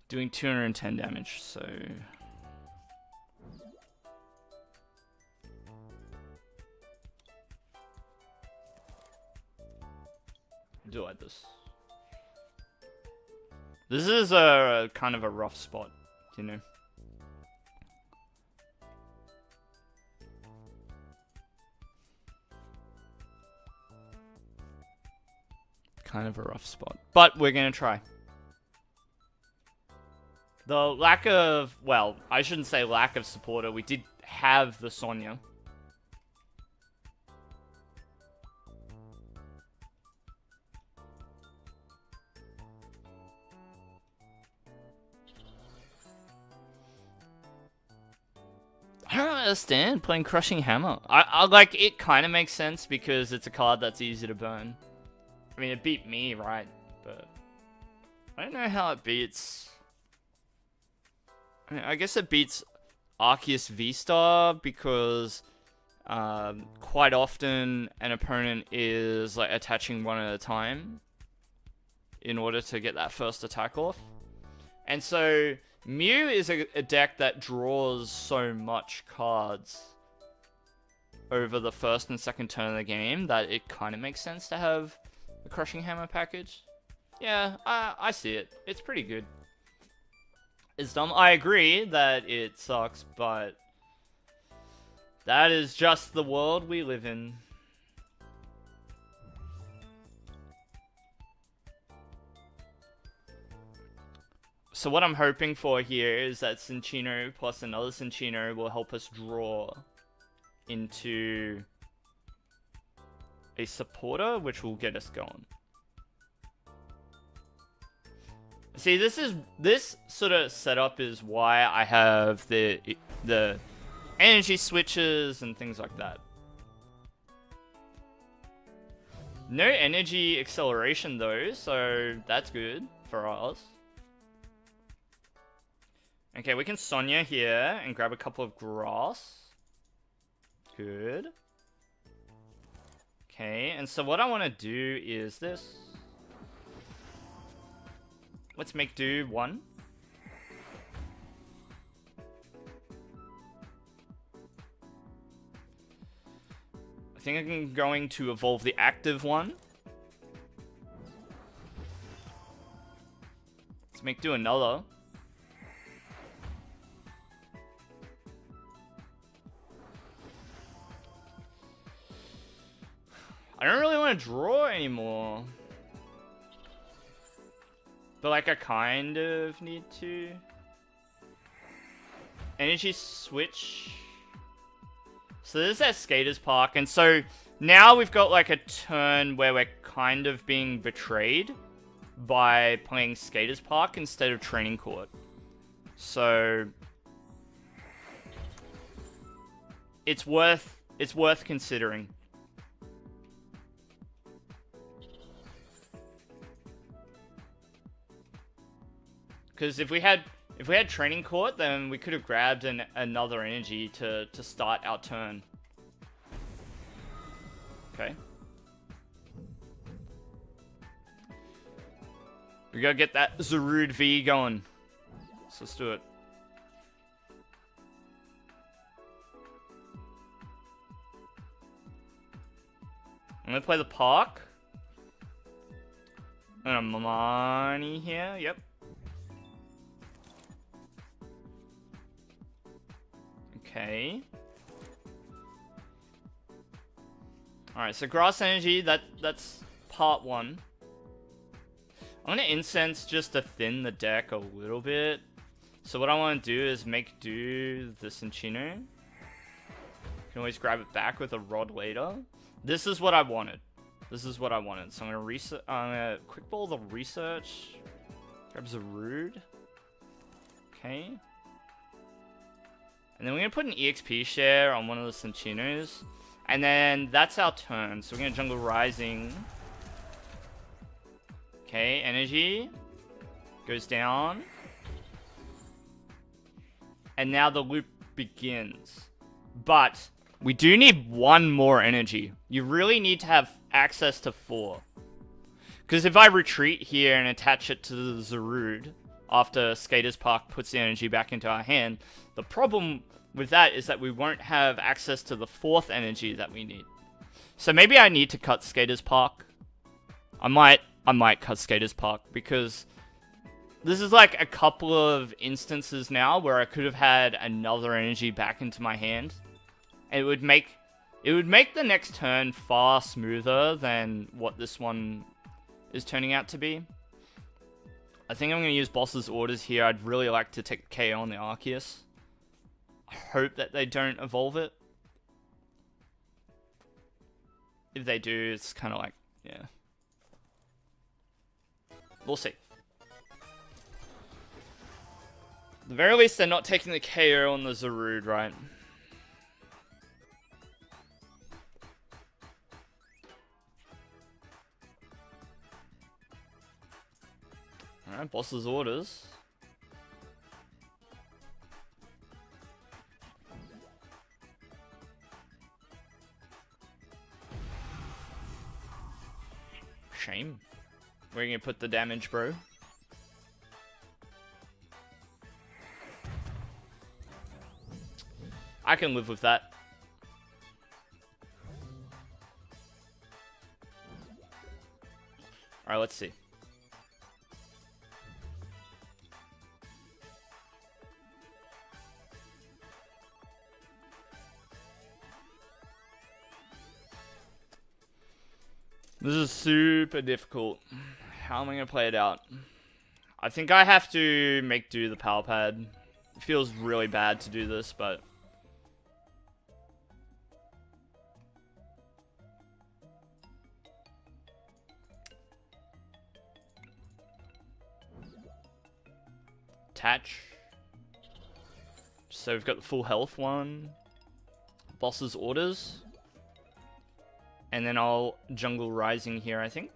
Doing 210 damage, so... do like this. This is a kind of a rough spot, you know? Kind of a rough spot. But we're gonna try. The lack of... well, I shouldn't say lack of supporter. We did have the Sonya. I don't understand playing Crushing Hammer. I like, it kind of makes sense because it's a card that's easy to burn. I mean, it beat me, right? But I don't know how it beats... I mean, I guess it beats Arceus V-Star because quite often an opponent is like attaching one at a time in order to get that first attack off. And so Mew is a deck that draws so much cards over the first and second turn of the game that it kind of makes sense to have the Crushing Hammer package. Yeah, I see it. It's pretty good. It's dumb. I agree that it sucks, but that is just the world we live in. So what I'm hoping for here is that Cinccino plus another Cinccino will help us draw into a supporter, which will get us going. See, this sort of setup is why I have the energy switches and things like that. No energy acceleration though, so that's good for us. Okay, we can Sonya here and grab a couple of grass. Good. Okay, and so what I want to do is this. Let's make do one. I think I'm going to evolve the active one. Let's make do another. I don't really want to draw anymore. But like I kind of need to. Energy switch. So this is at Skaters Park, and so now we've got like a turn where we're kind of being betrayed by playing Skaters Park instead of Training Court. So it's worth considering. Because if we had Training Court, then we could have grabbed another energy to start our turn. Okay. We gotta get that Zarude V going. So let's do it. I'm gonna play the park. And a money here, yep. Okay. Alright, so grass energy, that's part one. I'm gonna incense just to thin the deck a little bit. So what I want to do is make do the Cinccino. Can always grab it back with a rod later. This is what I wanted. This is what I wanted. So I'm gonna quick ball the research. Grab Zarude. Okay. And then we're going to put an EXP share on one of the Cinccinos. And then that's our turn. So we're going to Jungle Rising. Okay, energy. Goes down. And now the loop begins. But we do need one more energy. You really need to have access to 4. Because if I retreat here and attach it to the Zarude after Skaters Park puts the energy back into our hand, the problem with that is that we won't have access to the 4th energy that we need. So maybe I need to cut Skaters Park. I might cut Skaters Park because this is like a couple of instances now where I could have had another energy back into my hand. And it would make the next turn far smoother than what this one is turning out to be. I think I'm going to use Boss's Orders here. I'd really like to take KO on the Arceus. I hope that they don't evolve it. If they do, it's kind of like, yeah. We'll see. At the very least, they're not taking the KO on the Zarude, right? Alright, Boss's Orders. Shame. Where are you gonna put the damage, bro? I can live with that. Alright, let's see. This is super difficult. How am I going to play it out? I think I have to make do the power pad. It feels really bad to do this, but... Attach. So we've got the full health one. Boss's orders. And then I'll jungle rising here, I think.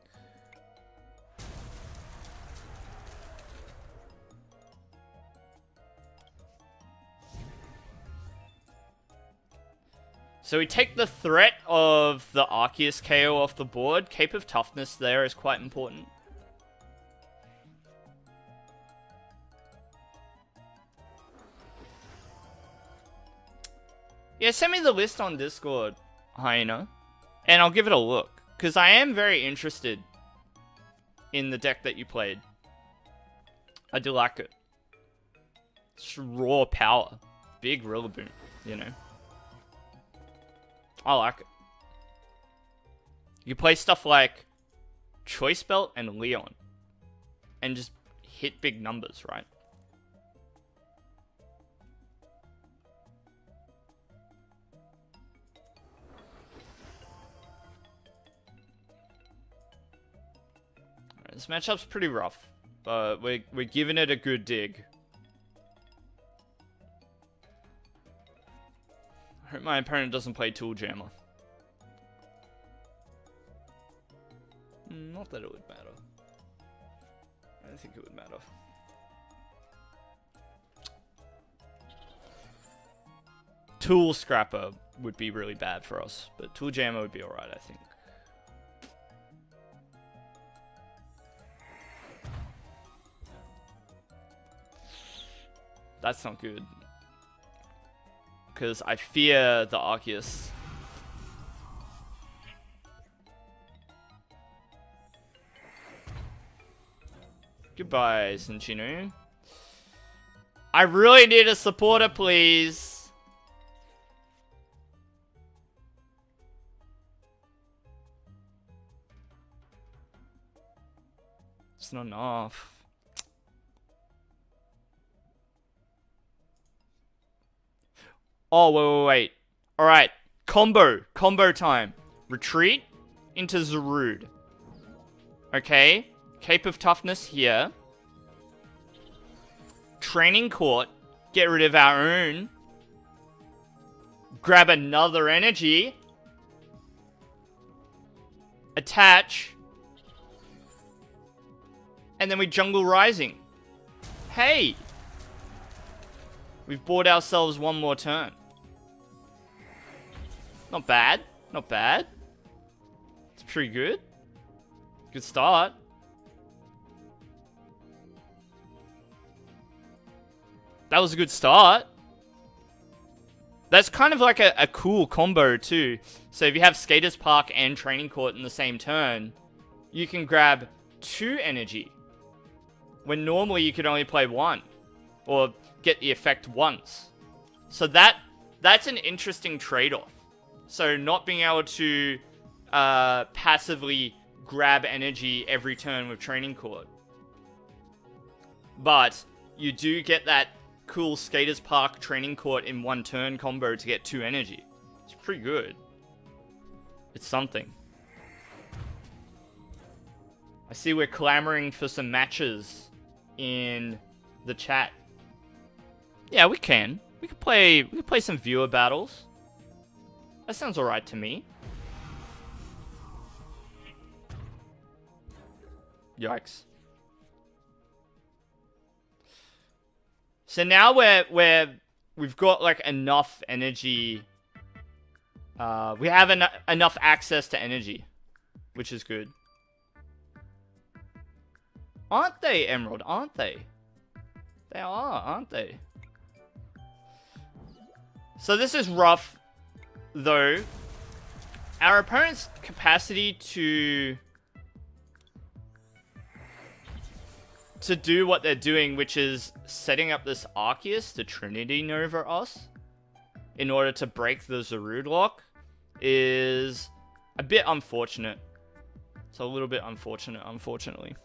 So we take the threat of the Arceus KO off the board. Cape of Toughness there is quite important. Yeah, send me the list on Discord, Hyena. And I'll give it a look. Because I am very interested in the deck that you played. I do like it. It's raw power. Big Rillaboom, you know. I like it. You play stuff like Choice Belt and Leon. And just hit big numbers, right? This matchup's pretty rough, but we're giving it a good dig. I hope my opponent doesn't play Tool Jammer. Not that it would matter. I don't think it would matter. Tool Scrapper would be really bad for us, but Tool Jammer would be alright, I think. That's not good. Because I fear the Arceus. Goodbye, Sinchinu. I really need a supporter, please. It's not enough. Oh, wait. Alright. Combo time. Retreat into Zarude. Okay. Cape of Toughness here. Training Court. Get rid of our own. Grab another energy. Attach. And then we Jungle Rising. Hey! We've bought ourselves one more turn. Not bad. Not bad. It's pretty good. Good start. That was a good start. That's kind of like a cool combo too. So if you have Skaters Park and Training Court in the same turn, you can grab 2 energy. When normally you could only play 1. Or get the effect once. So that's an interesting trade-off. So not being able to passively grab energy every turn with Training Court. But you do get that cool Skaters Park Training Court in 1 turn combo to get 2 energy. It's pretty good. It's something. I see we're clamoring for some matches in the chat. Yeah, we can. We could play some viewer battles. That sounds alright to me. Yikes. So now we've got like enough energy. We have enough access to energy, which is good. Aren't they, Emerald? Aren't they? They are, aren't they? So this is rough, though. Our opponent's capacity to do what they're doing, which is setting up this Arceus, the Trinity Nova us, in order to break the Zarude lock, is a bit unfortunate. It's a little bit unfortunate, unfortunately.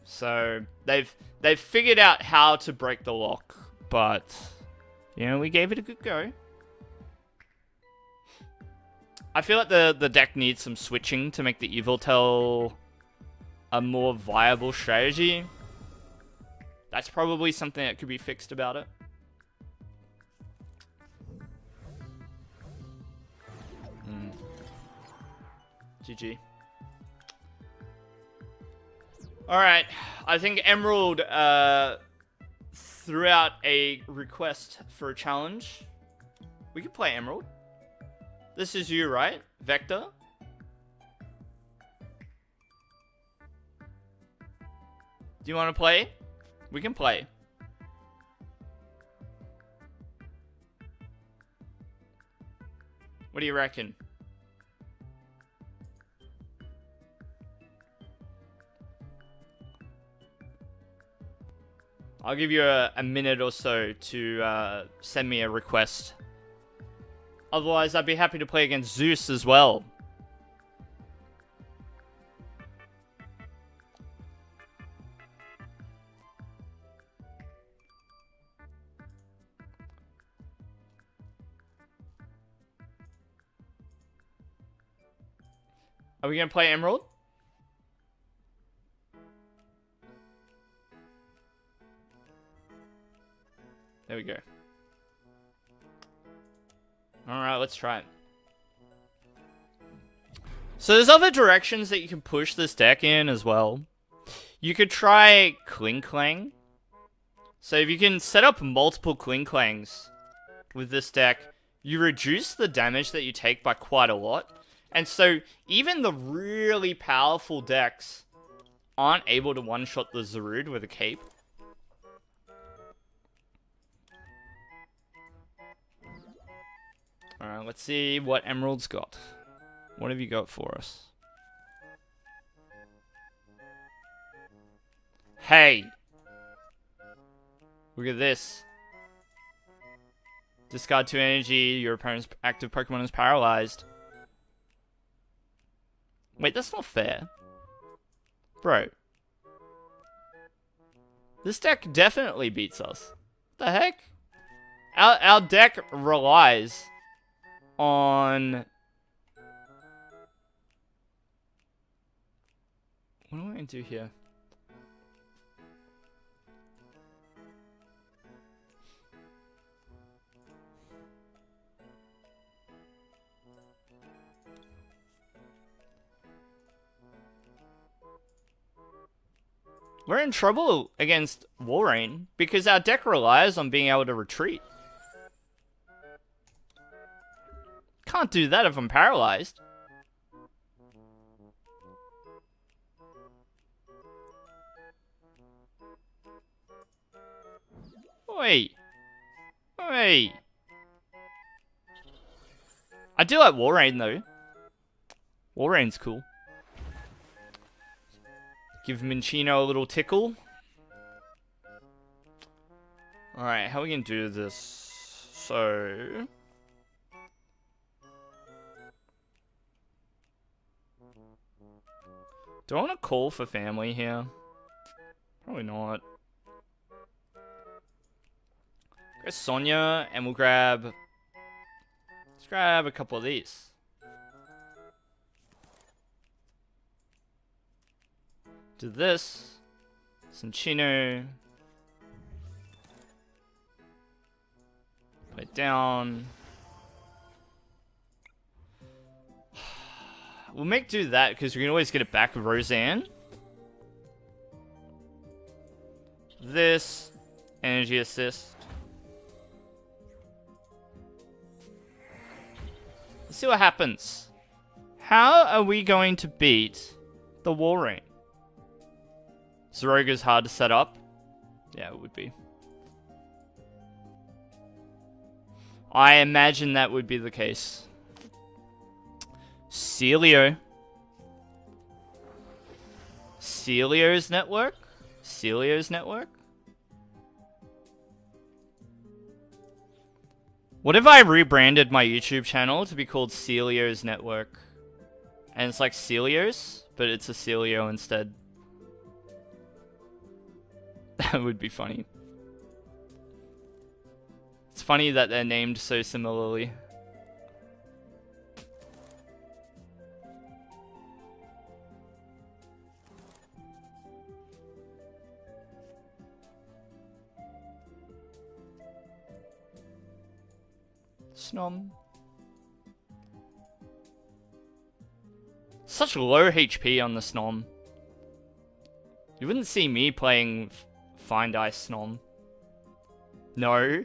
So they've figured out how to break the lock, but you know, we gave it a good go. I feel like the deck needs some switching to make the Yveltal a more viable strategy. That's probably something that could be fixed about it. GG. Alright, I think Emerald threw out a request for a challenge. We could play Emerald. This is you, right? Vector? Do you want to play? We can play. What do you reckon? I'll give you a minute or so to send me a request. Otherwise, I'd be happy to play against Zeus as well. Are we going to play Emerald? There we go. Alright, let's try it. So there's other directions that you can push this deck in as well. You could try Kling Klang. So if you can set up multiple Kling Klangs with this deck, you reduce the damage that you take by quite a lot. And so even the really powerful decks aren't able to one-shot the Zarude with a cape. Alright, let's see what Emerald's got. What have you got for us? Hey! Look at this. Discard 2 energy, your opponent's active Pokemon is paralyzed. Wait, that's not fair. Bro. This deck definitely beats us. What the heck? Our deck relies on... What am I going to do here? We're in trouble against Walrein because our deck relies on being able to retreat. Can't do that if I'm paralyzed. Oi. Oi. I do like Walrein though. Walrein's cool. Give Minchino a little tickle. Alright, how are we gonna do this? So... Do I want to call for family here? Probably not. Go Sonya, and we'll grab... Let's grab a couple of these. Do this. Cinchino. Put it down. We'll make do that because we can always get it back with Roseanne. This. Energy assist. Let's see what happens. How are we going to beat the Walrein? Zarude's hard to set up. Yeah, it would be. I imagine that would be the case. Celio. Celio's network? Celio's network? What if I rebranded my YouTube channel to be called Celio's Network? And it's like Celio's, but it's a Celio instead. That would be funny. It's funny that they're named so similarly. Snom. Such low HP on the Snom. You wouldn't see me playing Find Ice Snom. No.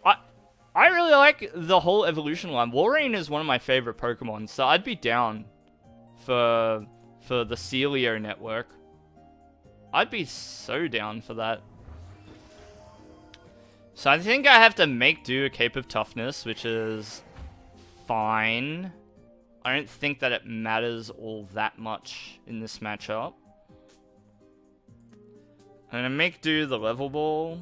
I really like the whole evolution line. Walrein is one of my favorite Pokemon, so I'd be down for the Celio network. I'd be so down for that. So I think I have to make do a Cape of Toughness, which is fine. I don't think that it matters all that much in this matchup. I'm gonna make do the Level Ball.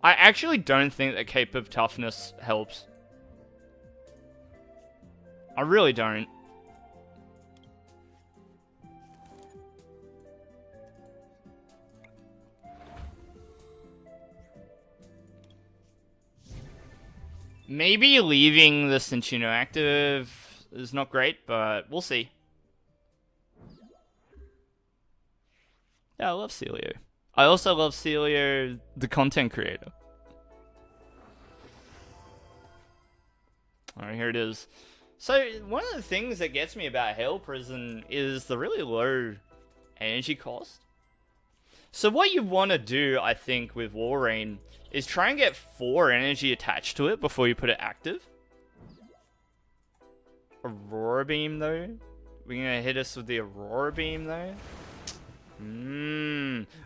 I actually don't think that Cape of Toughness helps. I really don't. Maybe leaving the Cinccino active is not great, but we'll see. Yeah, I love Celio. I also love Celio, the content creator. Alright, here it is. So, one of the things that gets me about Hail Prison is the really low energy cost. So what you want to do, I think, with Walrein is try and get 4 energy attached to it before you put it active. Aurora Beam, though? We're going to hit us with the Aurora Beam, though?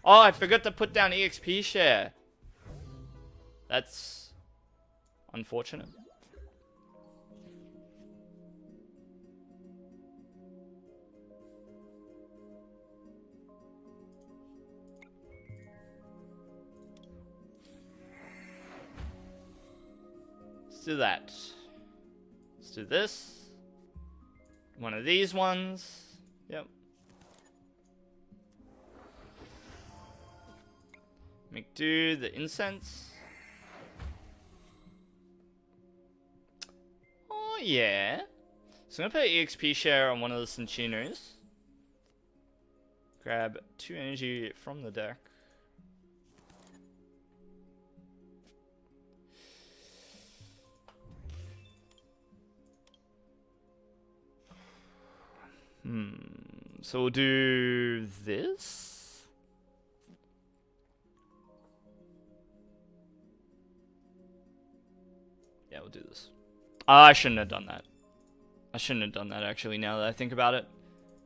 Oh, I forgot to put down EXP share. That's unfortunate. Let's do that. Let's do this. One of these ones. Yep. Make do the incense. Oh yeah. So I'm gonna put EXP share on one of the Cinccinos. Grab 2 energy from the deck. So we'll do this. Yeah, we'll do this. I shouldn't have done that. I shouldn't have done that, actually, now that I think about it.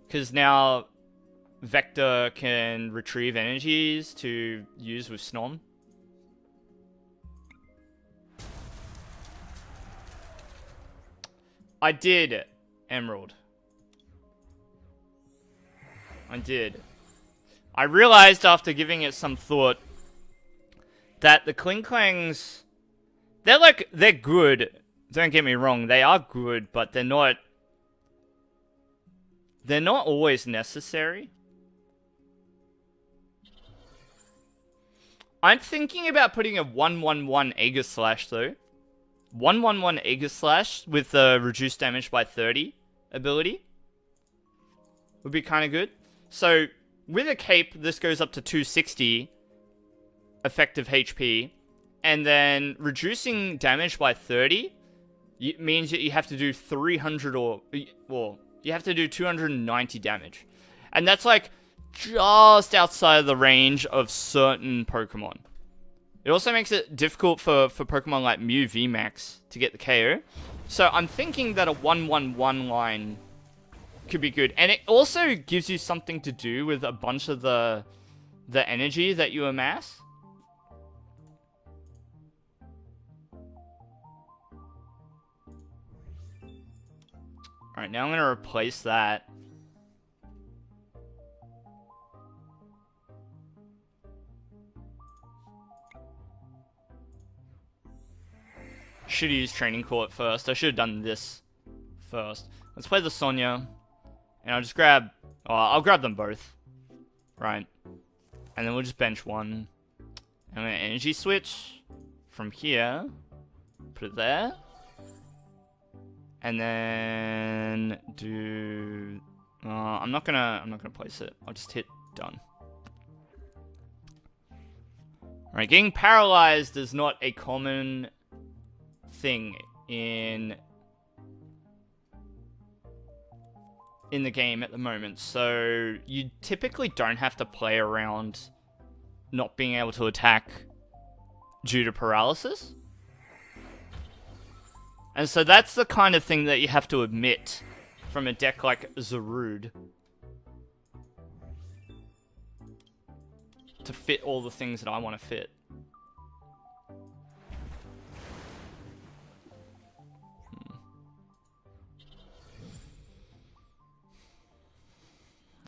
Because now Vector can retrieve energies to use with Snom. I did, Emerald. I did. I realized after giving it some thought that the Klinklangs, they're good. Don't get me wrong, they are good, but they're not always necessary. I'm thinking about putting a 1/1/1 Aegislash though. 1/1/1 Aegislash with the reduced damage by 30 ability would be kind of good. So, with a cape, this goes up to 260 effective HP, and then reducing damage by 30 means that you have to do 300 or, well, You have to do 290 damage. And that's like just outside of the range of certain Pokemon. It also makes it difficult for Pokemon like Mew VMAX to get the KO. So I'm thinking that a 1-1-1 line could be good. And it also gives you something to do with a bunch of the energy that you amass. Alright, now I'm going to replace that. Should use Training Court first. I should have done this first. Let's play the Sonya. And I'll just grab... Oh, I'll grab them both. Right. And then we'll just bench one. I'm going to energy switch from here. Put it there. And then do... I'm not gonna place it. I'll just hit done. Alright, getting paralyzed is not a common thing in the game at the moment, so you typically don't have to play around not being able to attack due to paralysis. And so that's the kind of thing that you have to admit from a deck like Zarude to fit all the things that I want to fit.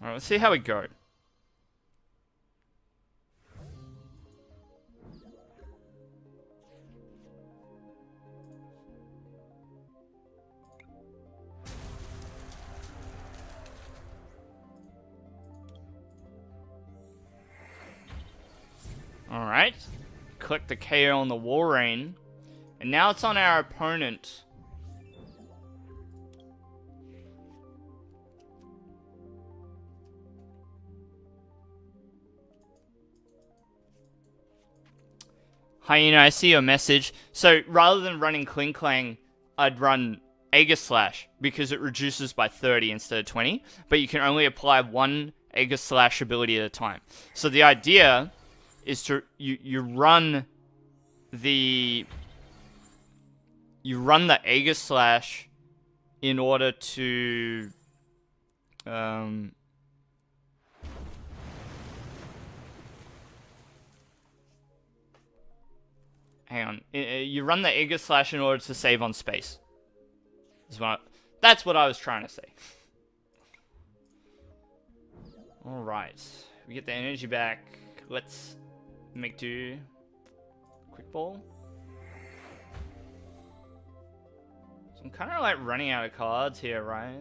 Alright, let's see how we go. Alright. Click the KO on the Walrein. And now it's on our opponent. Hyena, I see your message. So, rather than running Klinklang, I'd run Aegislash, because it reduces by 30 instead of 20. But you can only apply one Aegislash ability at a time. So the idea is to you run the Aegislash in order to hang on. You run the Aegislash in order to save on space. That's what I was trying to say. Alright. We get the energy back. Let's make do. Quick ball. So I'm kind of like running out of cards here, right?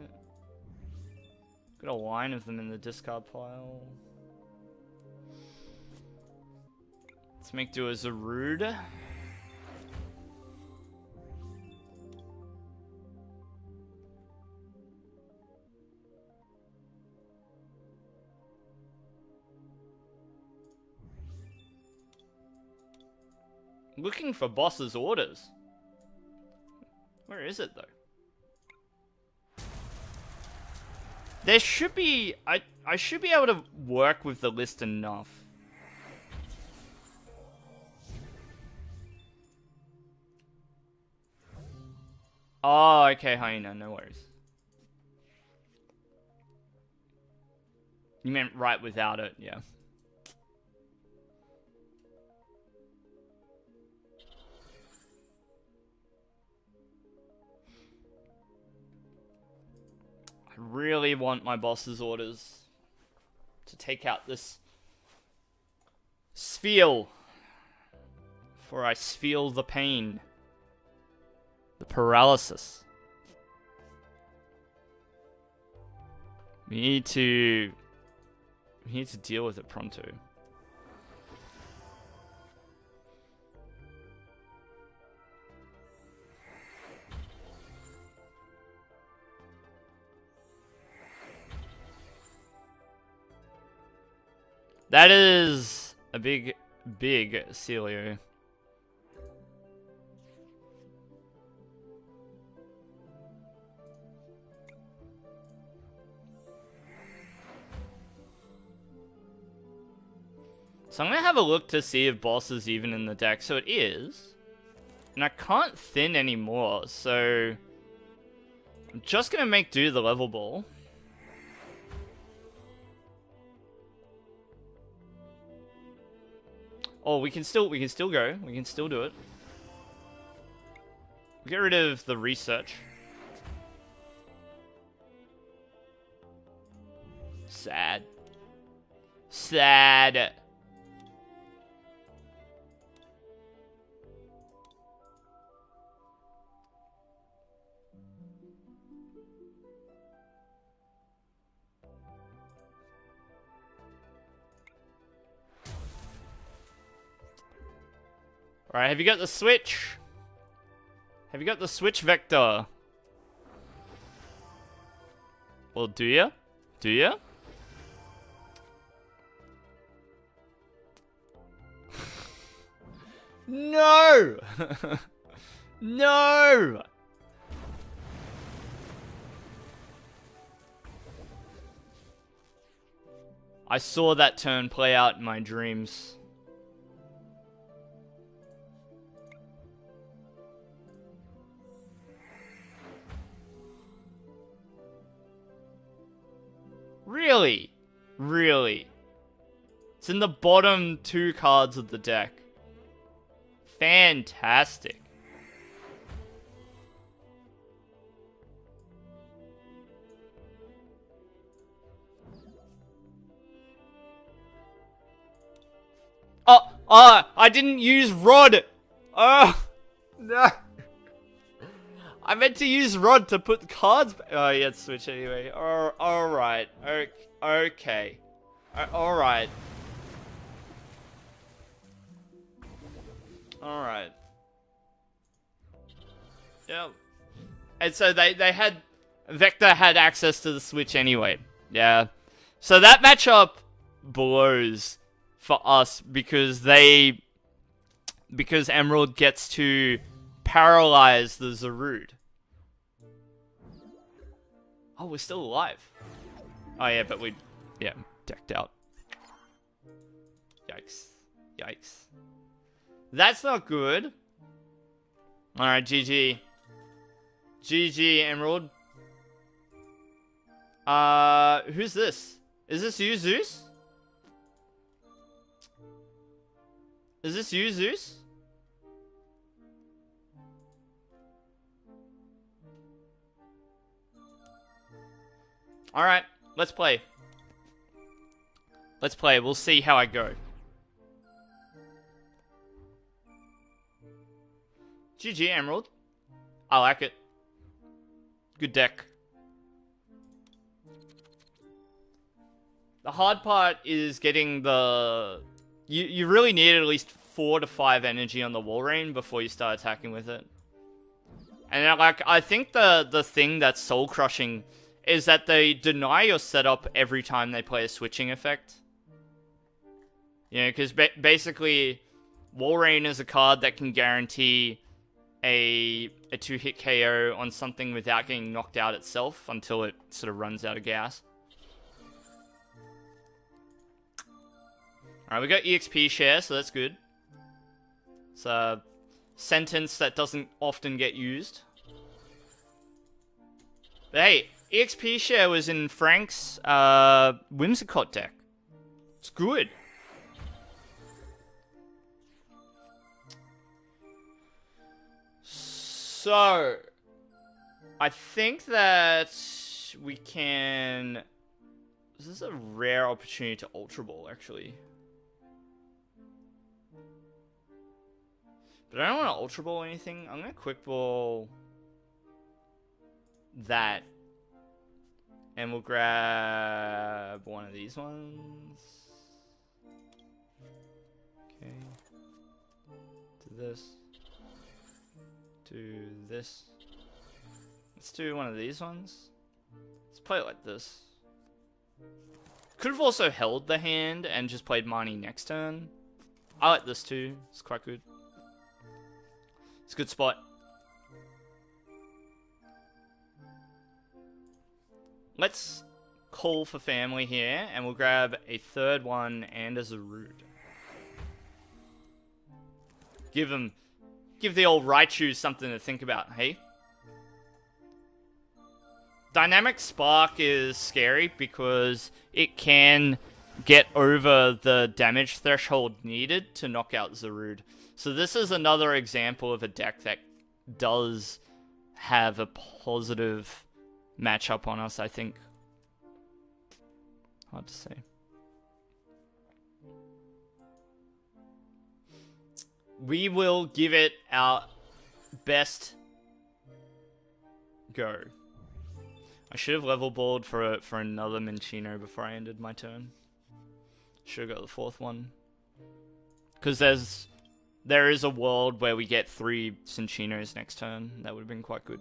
Got a line of them in the discard pile. Let's make do a Zarude. Looking for boss's orders. Where is it though? There should be... I should be able to work with the list enough. Oh, okay, Hyena, no worries. You meant right without it, yeah. I really want my boss's orders to take out this Spheal. For I feel the pain. The paralysis. We need to deal with it pronto. That is a big Celio. So I'm gonna have a look to see if boss is even in the deck. So it is. And I can't thin anymore, so I'm just gonna make do the level ball. Oh, we can still go. We can still do it. Get rid of the research. Sad. Sad. Alright, have you got the switch? Have you got the switch vector? Well, do ya? Do ya? No! No! I saw that turn play out in my dreams. Really? Really? It's in the bottom 2 cards of the deck. Fantastic. I didn't use Rod. Oh, no. I meant to use Rod to put the cards back. Oh, yeah, switch anyway. Alright. Okay. Alright. Alright. Yep. And so they had... Vector had access to the Switch anyway. Yeah. So that matchup blows for us because Emerald gets to paralyze the Zarude. Oh, we're still alive. Oh yeah, but decked out. Yikes. Yikes. That's not good. Alright, GG. GG, Emerald. Who's this? Is this you, Zeus? Is this you, Zeus? Alright, let's play. Let's play. We'll see how I go. GG, Emerald. I like it. Good deck. The hard part is getting the... You really need at least 4 to 5 energy on the Walrein before you start attacking with it. And like, I think the thing that's soul crushing is that they deny your setup every time they play a switching effect. You know, because basically, Walrein is a card that can guarantee a 2-hit KO on something without getting knocked out itself until it sort of runs out of gas. Alright, we got EXP share, so that's good. It's a sentence that doesn't often get used. But hey, EXP share was in Frank's Whimsicott deck. It's good. So, I think that we can... This is a rare opportunity to Ultra Ball, actually. But I don't want to Ultra Ball anything. I'm going to Quick Ball that. And we'll grab one of these ones. Okay. Do this. Do this. Let's do one of these ones. Let's play it like this. Could have also held the hand and just played Marnie next turn. I like this too. It's quite good. It's a good spot. Let's call for family here, and we'll grab a third one and a Zarude. Give the old Raichu something to think about, hey? Dynamic Spark is scary because it can get over the damage threshold needed to knock out Zarude. So this is another example of a deck that does have a positive matchup on us, I think. Hard to say. We will give it our best go. I should have level balled for another Minccino before I ended my turn. Should have got the 4th one. Because there is a world where we get 3 Cinchinos next turn. That would have been quite good.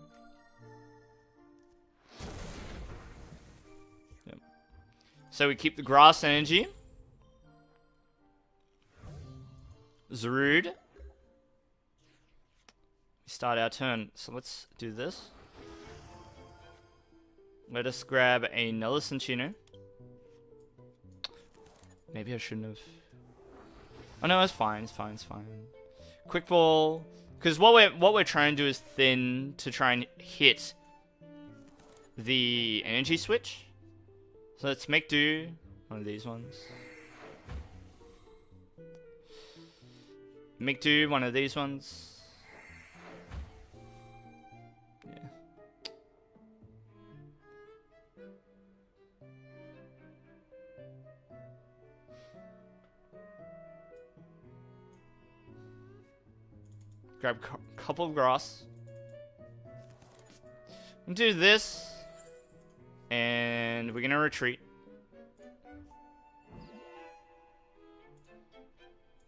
Yep. So we keep the grass energy. Zarude. We start our turn. So let's do this. Let us grab another Cinchino. Maybe I shouldn't have. Oh no, it's fine. It's fine. It's fine. Quick ball, because what we're trying to do is thin to try and hit the energy switch. So let's make do one of these ones. Make do one of these ones. Grab a couple of grass. And do this. And we're gonna retreat.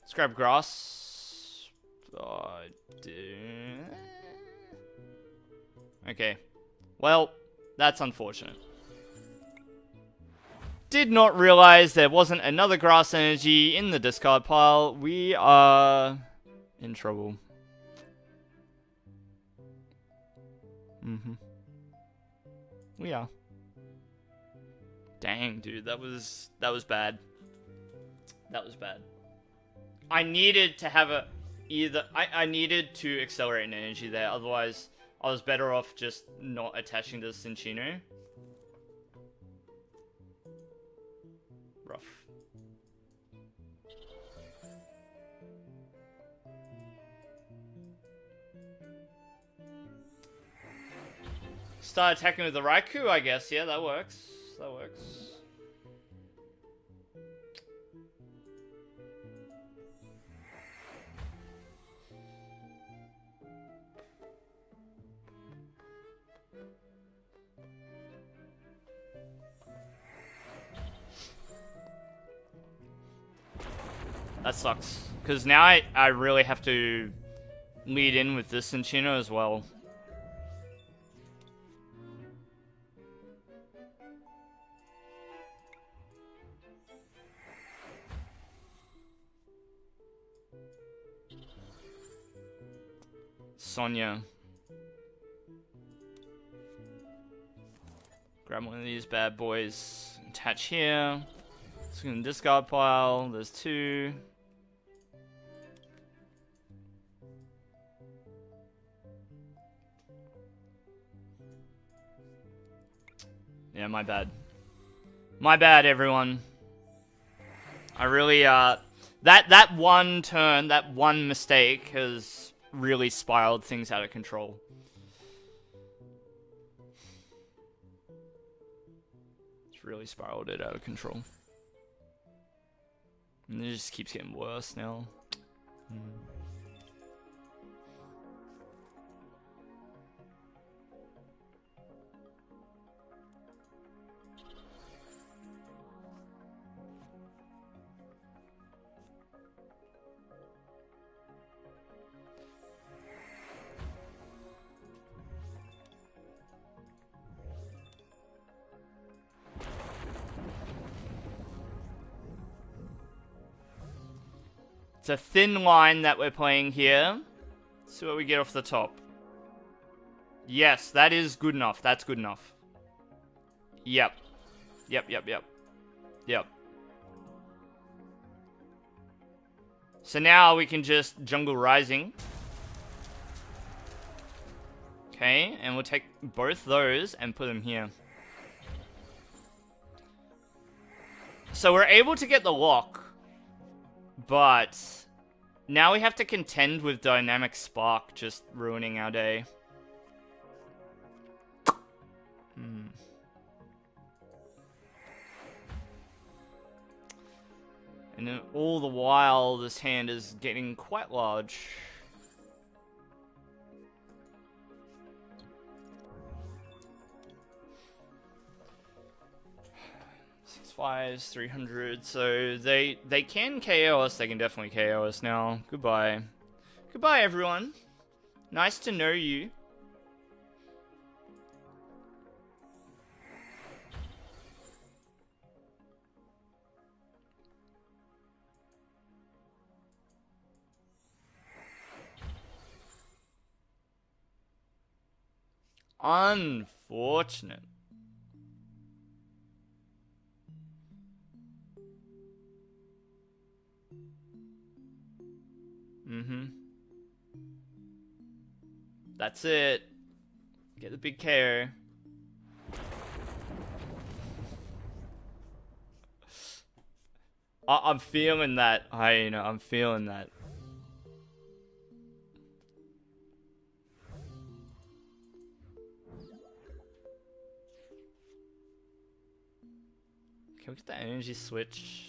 Let's grab grass. Okay. Well, that's unfortunate. Did not realize there wasn't another grass energy in the discard pile. We are in trouble. We are. Dang, dude, that was bad. That was bad. I needed to have I needed to accelerate an energy there, otherwise I was better off just not attaching to the Cinchino. Rough. Start attacking with the Raikou, I guess. Yeah, that works. That works. That sucks. Because now I really have to lead in with this Cinchino as well. Sonya. Grab one of these bad boys. Attach here. Let's go in the discard pile. There's 2. Yeah, my bad. My bad, everyone. I really, that one turn, that one mistake has really spiraled things out of control. It's really spiraled it out of control. And it just keeps getting worse now. It's a thin line that we're playing here. Let's see what we get off the top. Yes, that is good enough. That's good enough. Yep. Yep. So now we can just Jungle Rising. Okay, and we'll take both those and put them here. So we're able to get the lock, but now we have to contend with Dynamic Spark just ruining our day. And then all the while, this hand is getting quite large. 5s, 300, so they can KO us, they can definitely KO us now. Goodbye. Goodbye, everyone. Nice to know you. Unfortunate. That's it. Get the big KO. I'm feeling that. I'm feeling that. Can we get the energy switch?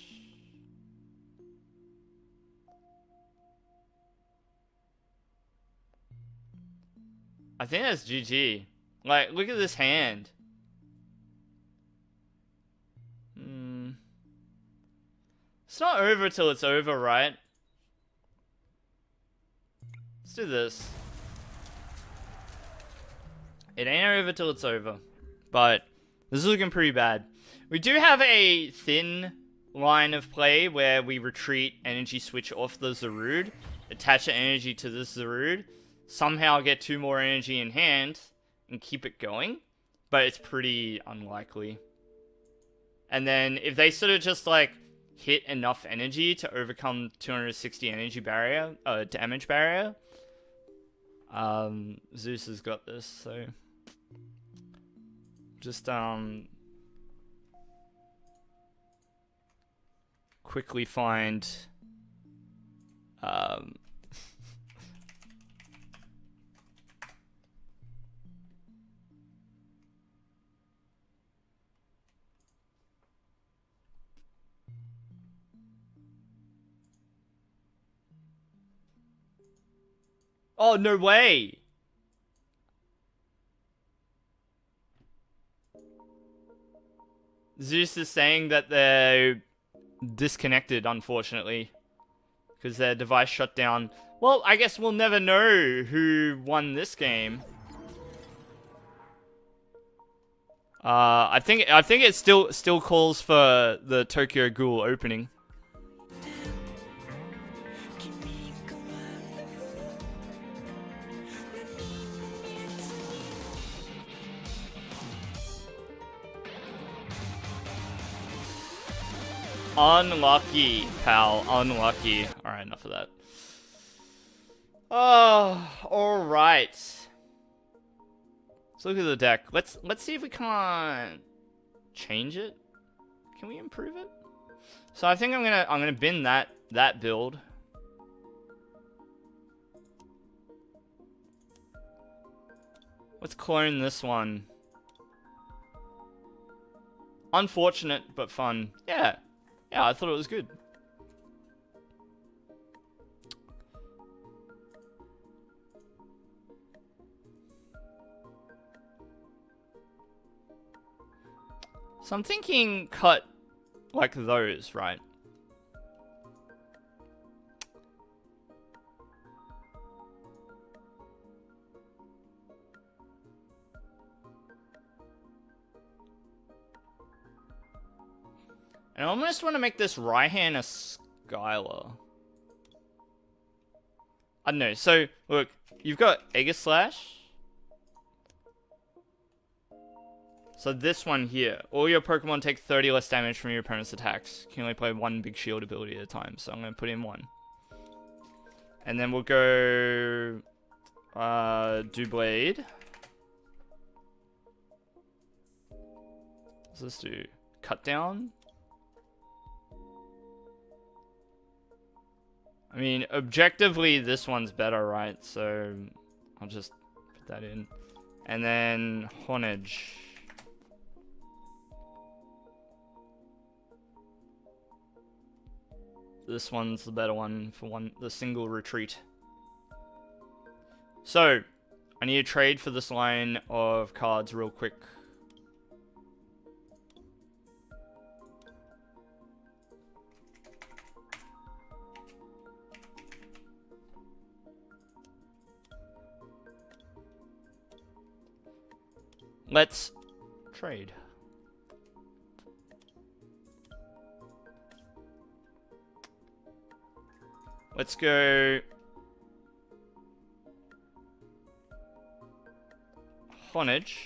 I think that's GG. Like, look at this hand. It's not over till it's over, right? Let's do this. It ain't over till it's over. But this is looking pretty bad. We do have a thin line of play where we retreat, energy switch off the Zarude, attach the energy to this Zarude, somehow get 2 more energy in hand, and keep it going. But it's pretty unlikely. And then if they sort of just like hit enough energy to overcome 260 energy barrier, damage barrier, Zeus has got this, so just quickly find oh, no way! Zeus is saying that they're disconnected, unfortunately, because their device shut down. Well, I guess we'll never know who won this game. I think it still calls for the Tokyo Ghoul opening. Unlucky, pal. Unlucky. Alright, enough of that. Oh, alright. Let's look at the deck. Let's see if we can't change it. Can we improve it? So I think I'm gonna bin that build. Let's clone this one. Unfortunate, but fun. Yeah. Yeah, I thought it was good. So I'm thinking cut like those, right? And I almost want to make this Raihan a Skylar. I don't know. So, look, you've got Aegislash. So this one here. All your Pokemon take 30 less damage from your opponent's attacks. You can only play 1 big shield ability at a time. So I'm going to put in 1. And then we'll go do blade. What's this do? Cut down? I mean, objectively, this one's better, right? So I'll just put that in. And then Honage. This one's the better one for the single retreat. So, I need to trade for this line of cards real quick. Let's trade. Let's go Honage.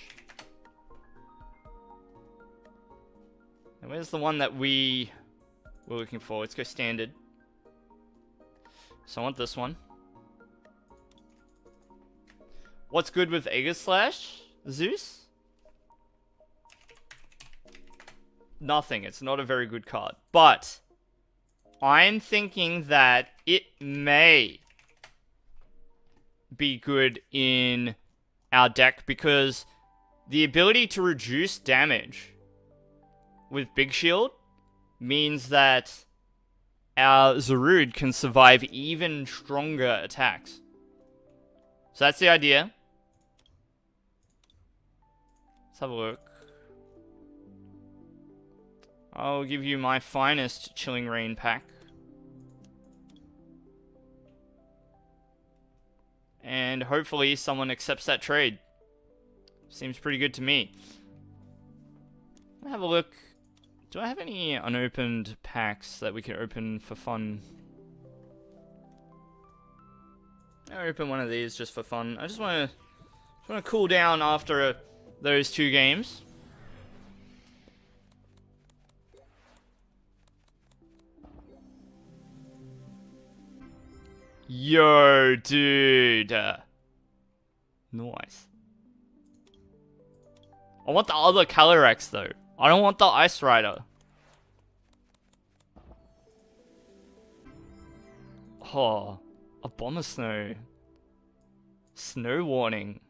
And where's the one that we were looking for? Let's go standard. So I want this one. What's good with Aegislash? Zeus? Nothing. It's not a very good card. But I'm thinking that it may be good in our deck because the ability to reduce damage with Big Shield means that our Zarude can survive even stronger attacks. So that's the idea. Let's have a look. I'll give you my finest Chilling Rain pack. And hopefully someone accepts that trade. Seems pretty good to me. I'll have a look. Do I have any unopened packs that we can open for fun? I'll open one of these just for fun. I just want to cool down after those 2 games. Yo, dude. Nice. I want the other Calyrex, though. I don't want the Ice Rider. Oh, a Bomber Snow. Snow Warning.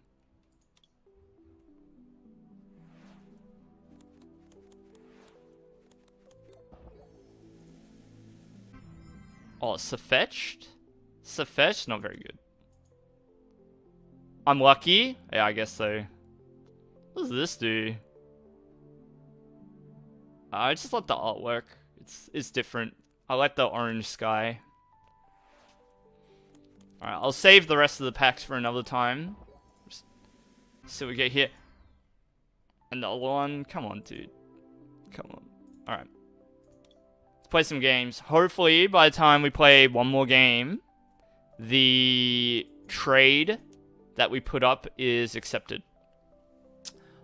Oh, Safetched? Safetched? Not very good. I'm lucky? Yeah, I guess so. What does this do? I just like the artwork. It's different. I like the orange sky. Alright, I'll save the rest of the packs for another time. Just see what we get here. Another one? Come on, dude. Come on. Alright. Let's play some games. Hopefully, by the time we play one more game, the trade that we put up is accepted.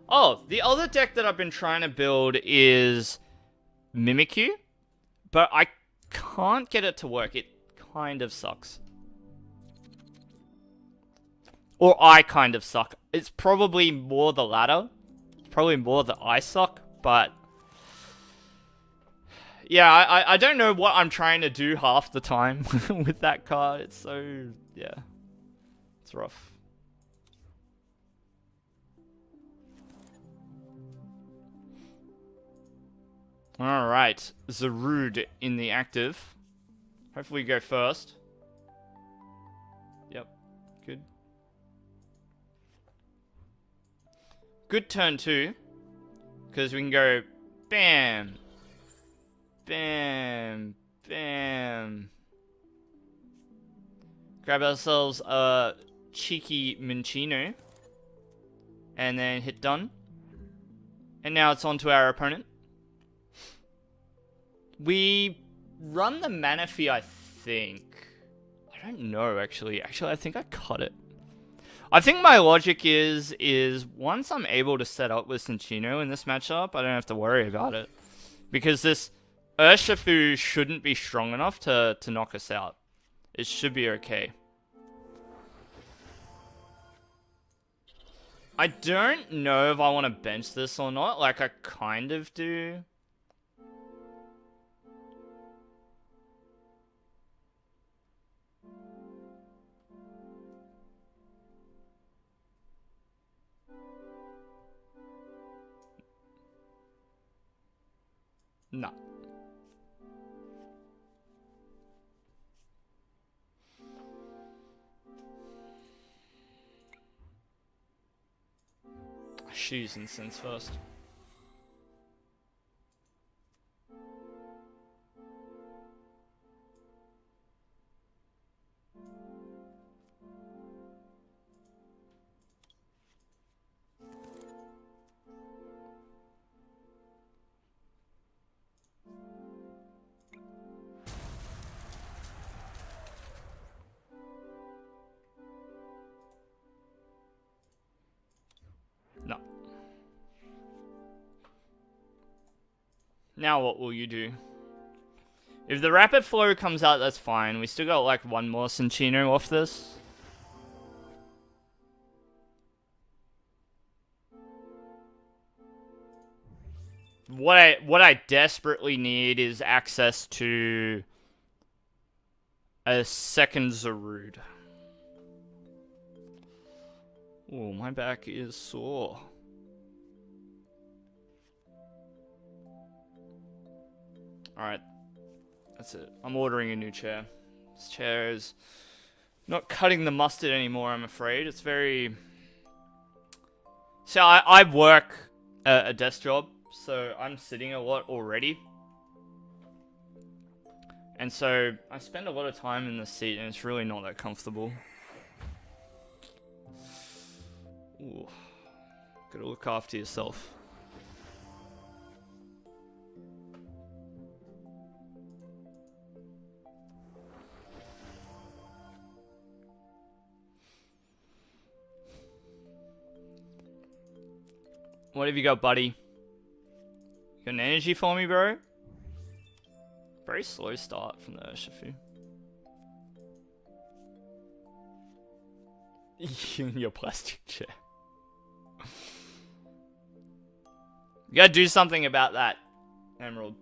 Oh, the other deck that I've been trying to build is Mimikyu, but I can't get it to work. It kind of sucks. Or I kind of suck. It's probably more the latter. It's probably more that I suck, but yeah, I don't know what I'm trying to do half the time with that card. It's so, yeah, it's rough. Alright, Zarude in the active. Hopefully we go first. Yep, good. Good turn 2. Because we can go bam, bam, bam. Grab ourselves a cheeky Minchino. And then hit done. And now it's on to our opponent. We run the Manaphy, I think. I don't know, actually. Actually, I think I cut it. I think my logic is once I'm able to set up with Cinccino in this matchup, I don't have to worry about it. Because this Urshifu shouldn't be strong enough to knock us out. It should be okay. I don't know if I want to bench this or not. Like, I kind of do. No. Shoes incense first. No. Now what will you do? If the rapid flow comes out, that's fine. We still got like one more Cinccino off this. What I desperately need is access to a second Zarude. Oh, my back is sore. Alright. That's it. I'm ordering a new chair. This chair is not cutting the mustard anymore, I'm afraid. It's very... So I work a desk job, so I'm sitting a lot already. And so I spend a lot of time in the seat, and it's really not that comfortable. Ooh. Gotta look after yourself. What have you got, buddy? You got an energy for me, bro? Very slow start from the Urshifu. You and your plastic chair. You gotta do something about that, Emerald.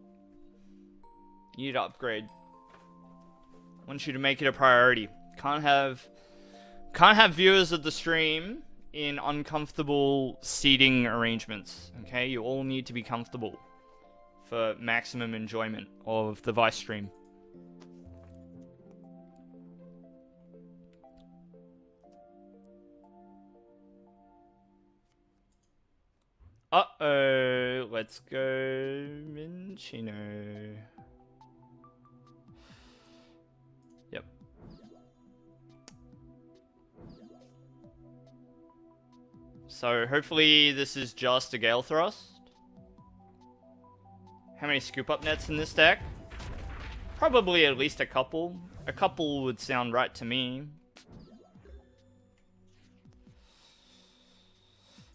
You need to upgrade. I want you to make it a priority. Can't have viewers of the stream in uncomfortable seating arrangements. Okay, you all need to be comfortable for maximum enjoyment of the Vice stream. Uh-oh, let's go Minchino. Yep. So hopefully this is just a Gale Thrust. How many scoop up nets in this deck? Probably at least a couple. A couple would sound right to me.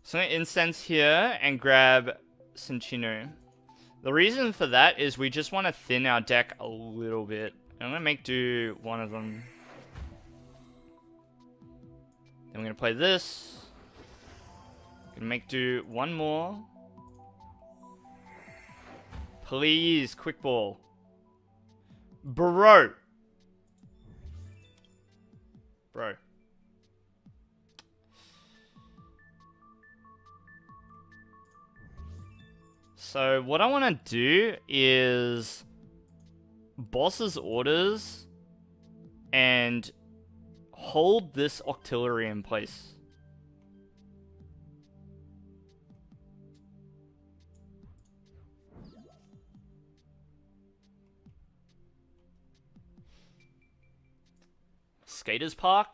So I'm gonna incense here and grab Cinccino. The reason for that is we just want to thin our deck a little bit. I'm gonna make do one of them. Then we're gonna play this. Gonna make do one more. Please, quick ball. Bro. So what I want to do is boss's orders and hold this Octillery in place. Skaters Park?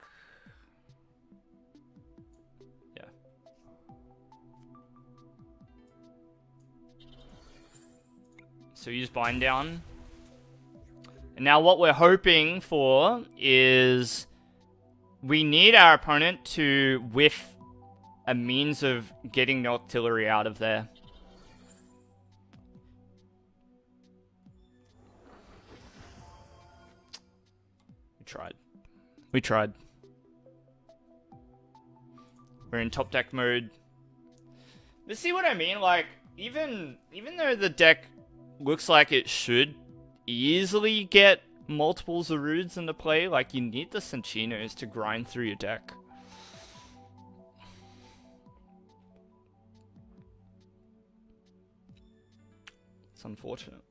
Yeah. So use Bind Down. And now what we're hoping for is we need our opponent to whiff a means of getting the Octillery out of there. tried. We tried. We're in top deck mode. But see what I mean? Like, even though the deck looks like it should easily get multiple Zarudes into play, like, you need the Cinchinos to grind through your deck. It's unfortunate.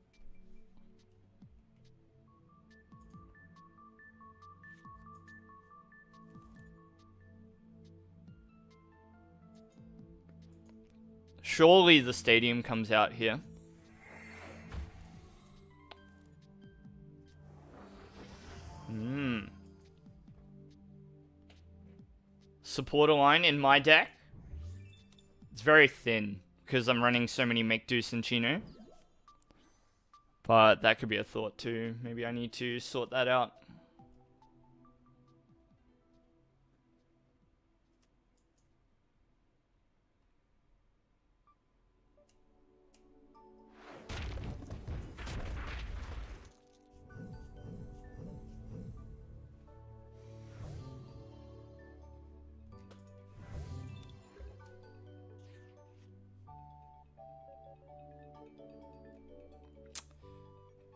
Surely the stadium comes out here. Supporter line in my deck. It's very thin because I'm running so many Make Do Cinchino. But that could be a thought too. Maybe I need to sort that out.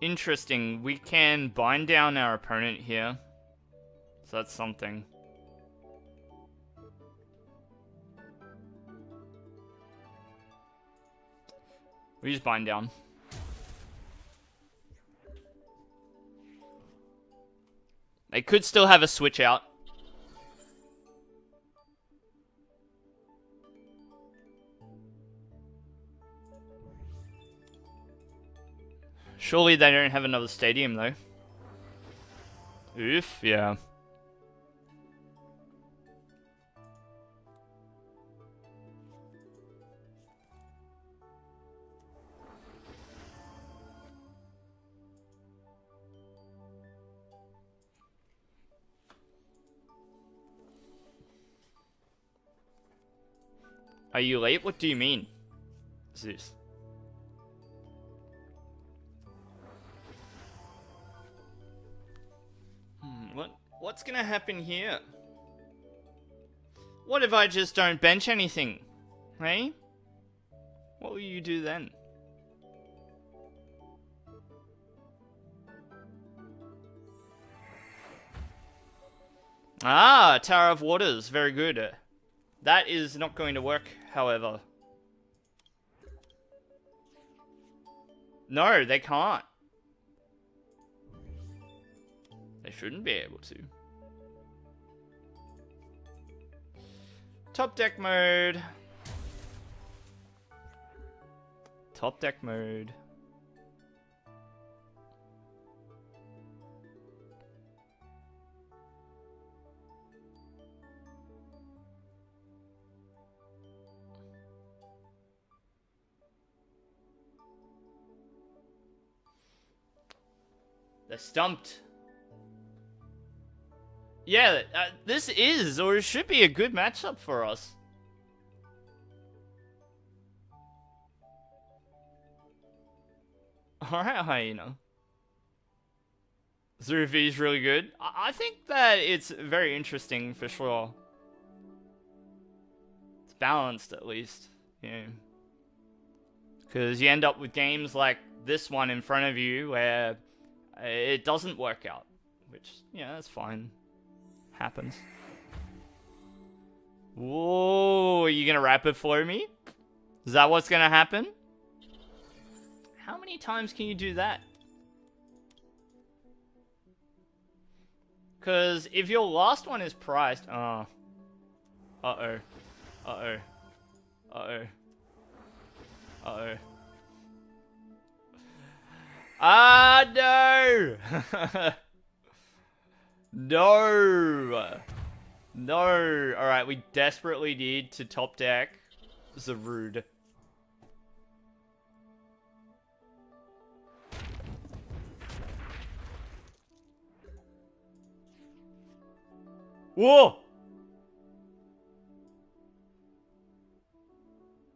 Interesting. We can bind down our opponent here. So that's something. We just bind down. They could still have a switch out. Surely they don't have another stadium, though. Oof, yeah. Are you late? What do you mean? Zeus. What's gonna happen here? What if I just don't bench anything? Hey? What will you do then? Ah, Tower of Waters. Very good. That is not going to work, however. No, they can't. They shouldn't be able to. Top deck mode. Top deck mode. They're stumped. Yeah, this is, or it should be, a good matchup for us. Alright, Hyena. Zarude is really good. I think that it's very interesting for sure. It's balanced, at least. Yeah. Because you end up with games like this one in front of you where it doesn't work out. Which, yeah, that's fine. Happens. Whoa, are you gonna rapid flow me? Is that what's gonna happen? How many times can you do that? Because if your last one is priced... Uh-oh. Uh-oh. Uh-oh. Uh-oh. Ah, no! No! No! Alright, we desperately need to top deck Zarude. Whoa!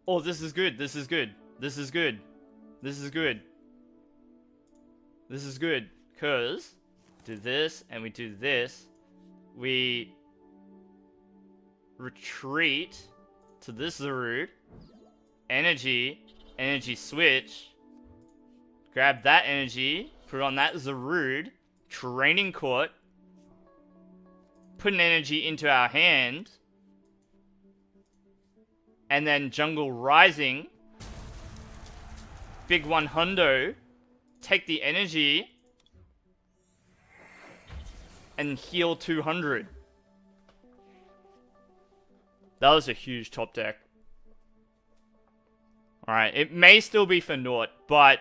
Oh, this is good. This is good. This is good. This is good. This is good. Because... do this, and we do this. We retreat to this Zarude. Energy switch. Grab that energy, put on that Zarude. Training Court. Put an energy into our hand. And then Jungle Rising. Big 100. Take the energy. And heal 200. That was a huge top deck. Alright, it may still be for naught, but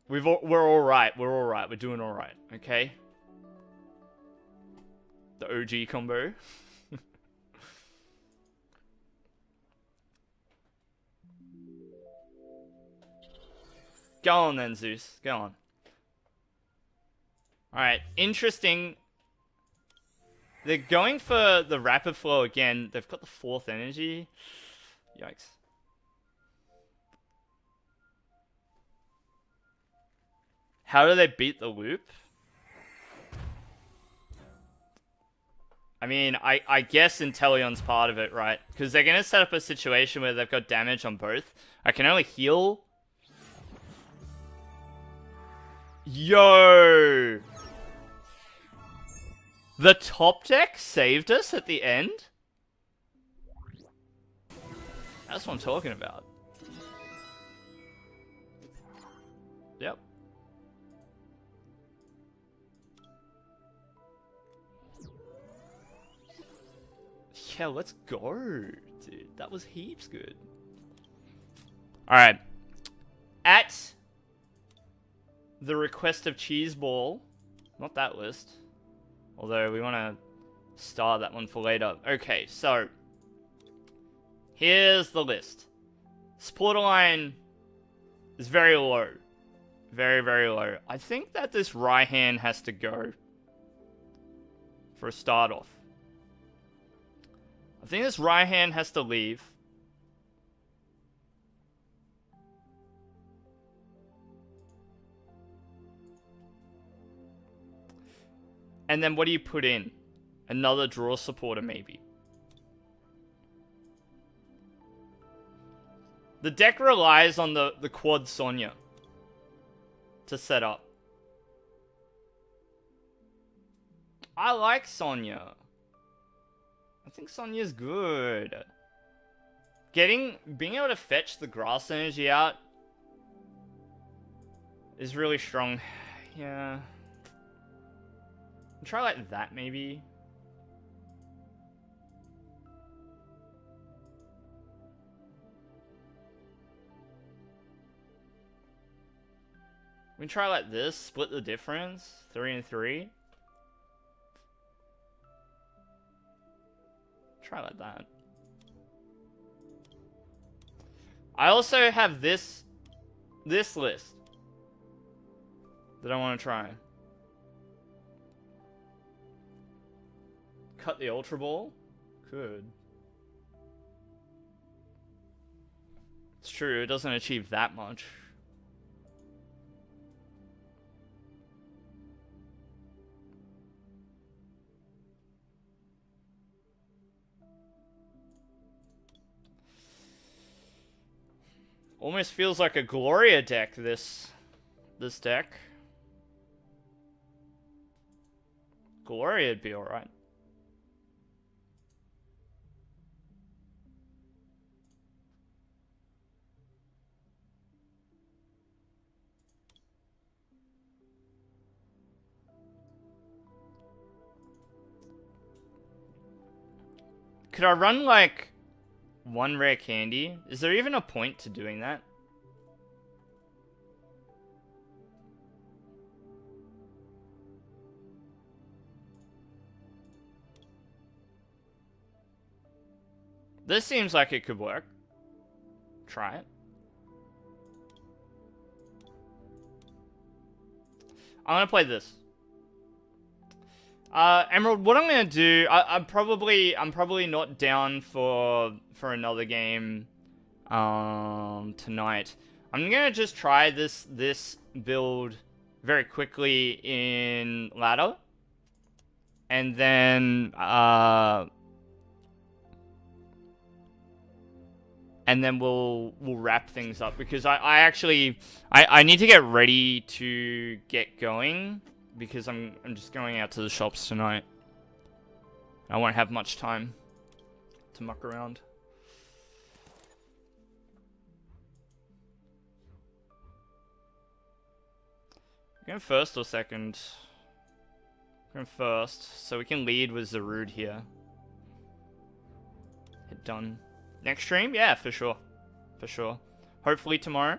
we're alright. We're alright. We're doing alright, okay? The OG combo. Go on then, Zeus. Go on. Alright, interesting. They're going for the Rapid Flow again. They've got the 4th energy. Yikes. How do they beat the loop? I mean, I guess Inteleon's part of it, right? Because they're going to set up a situation where they've got damage on both. I can only heal. Yo! The top deck saved us at the end? That's what I'm talking about. Yep. Yeah, let's go, dude. That was heaps good. Alright. At the request of Cheeseball. Not that list. Although we want to star that one for later. Okay, so. Here's the list. Supporter line is very low. Very, very low. I think that this Raihan has to go. For a start off. I think this Raihan has to leave. And then what do you put in? Another draw supporter, maybe. The deck relies on the quad Sonya to set up. I like Sonya. I think Sonya's good. Being able to fetch the grass energy out is really strong. Yeah. Try like that, maybe. We can try like this, split the difference, 3 and 3. Try like that. I also have this list that I want to try. Cut the Ultra Ball? Could. It's true, it doesn't achieve that much. Almost feels like a Gloria deck, this deck. Gloria'd be alright. Could I run, like, one rare candy? Is there even a point to doing that? This seems like it could work. Try it. I'm gonna play this. Emerald, what I'm gonna do, I'm probably not down for another game tonight. I'm gonna just try this build very quickly in ladder. And then we'll wrap things up, because I actually need to get ready to get going, because I'm just going out to the shops tonight. I won't have much time to muck around. Going first or second? Going first, so we can lead with Zarude here. Hit done. Next stream? Yeah, for sure. For sure. Hopefully tomorrow.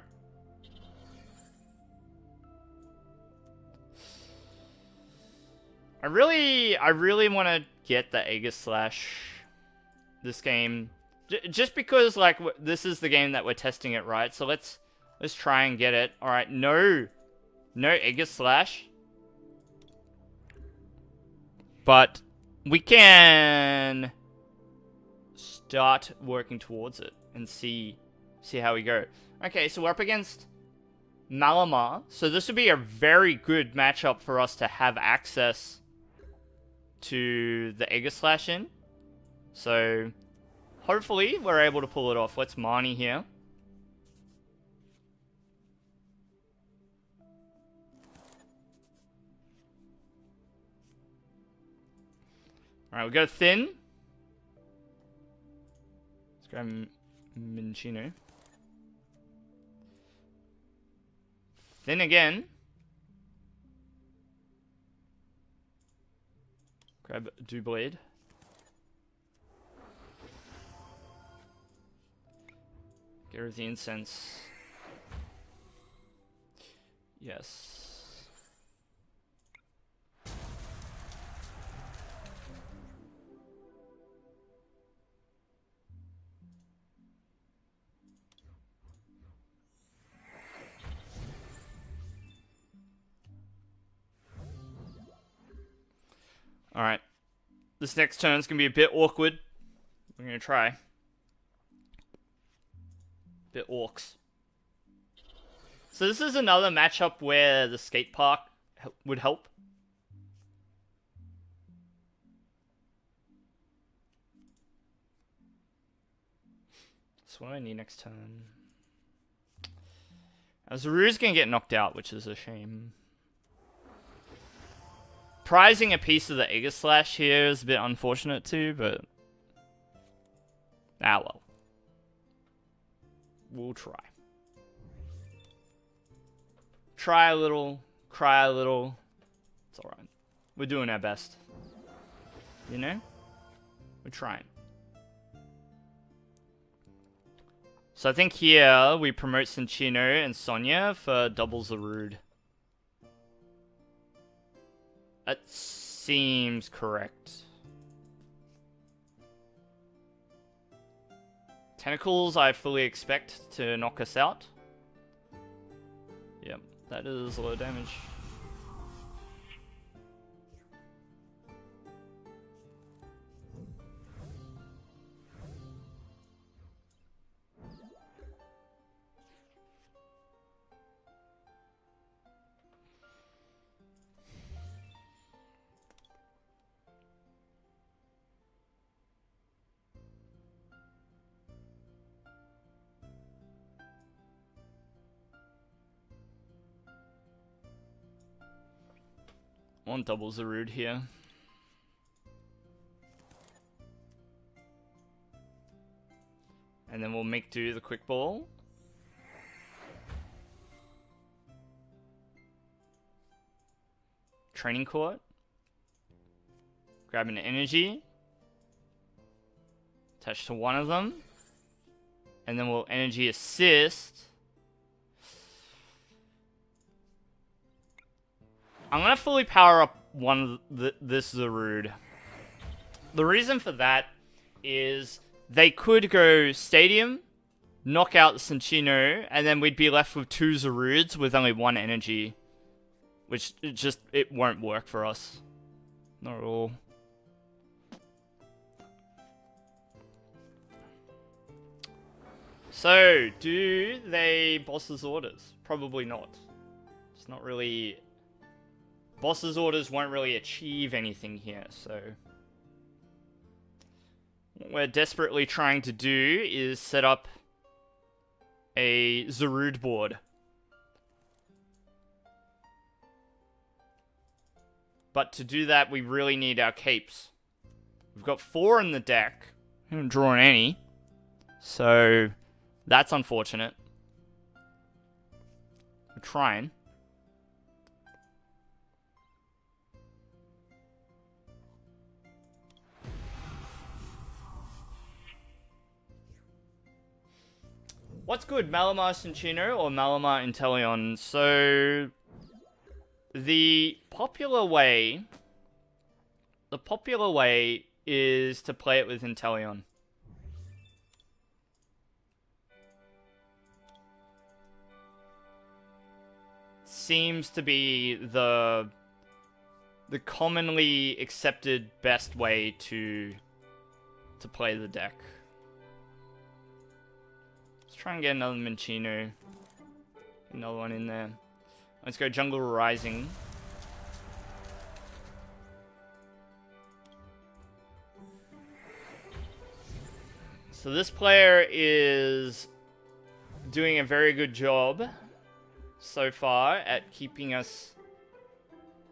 I really want to get the Aegislash this game. Just because, like, this is the game that we're testing it, right? So let's try and get it. Alright, no Aegislash. But we can start working towards it and see how we go. Okay, so we're up against Malamar. So this would be a very good matchup for us to have access to the Aegislash in. So hopefully we're able to pull it off. Let's Marnie here. Alright, we go Thin. Let's grab Minchino. Thin again. Grab Doublade. Get rid of the incense. Yes. Alright. This next turn is going to be a bit awkward. We're going to try. Bit orcs. So this is another matchup where the skate park would help. That's what I need next turn. Zarude's going to get knocked out, which is a shame. Prizing a piece of the Aegislash here is a bit unfortunate too, but ah well. We'll try. Try a little, cry a little. It's alright. We're doing our best. You know? We're trying. So I think here we promote Cinccino and Sonia for double Zarude. That seems correct. Tentacles I fully expect to knock us out. Yep, that is low damage. One double Zarude here. And then we'll make do the quick ball. Training court. Grab an energy. Attach to one of them. And then we'll energy assist. I'm gonna fully power up one of this Zarude. The reason for that is they could go Stadium, knock out the Cinccino, and then we'd be left with two Zarudes with only one energy. Which, it won't work for us. Not at all. So, do they boss's orders? Probably not. It's not really Boss's orders won't really achieve anything here, so... What we're desperately trying to do is set up a Zarude board. But to do that, we really need our capes. We've got 4 in the deck. We haven't drawn any. So, that's unfortunate. We're trying. What's good, Malamar Cinchino or Malamar Inteleon? So, the popular way is to play it with Inteleon. Seems to be the commonly accepted best way to play the deck. Try and get another Minchino. Another one in there. Let's go Jungle Rising. So this player is doing a very good job so far at keeping us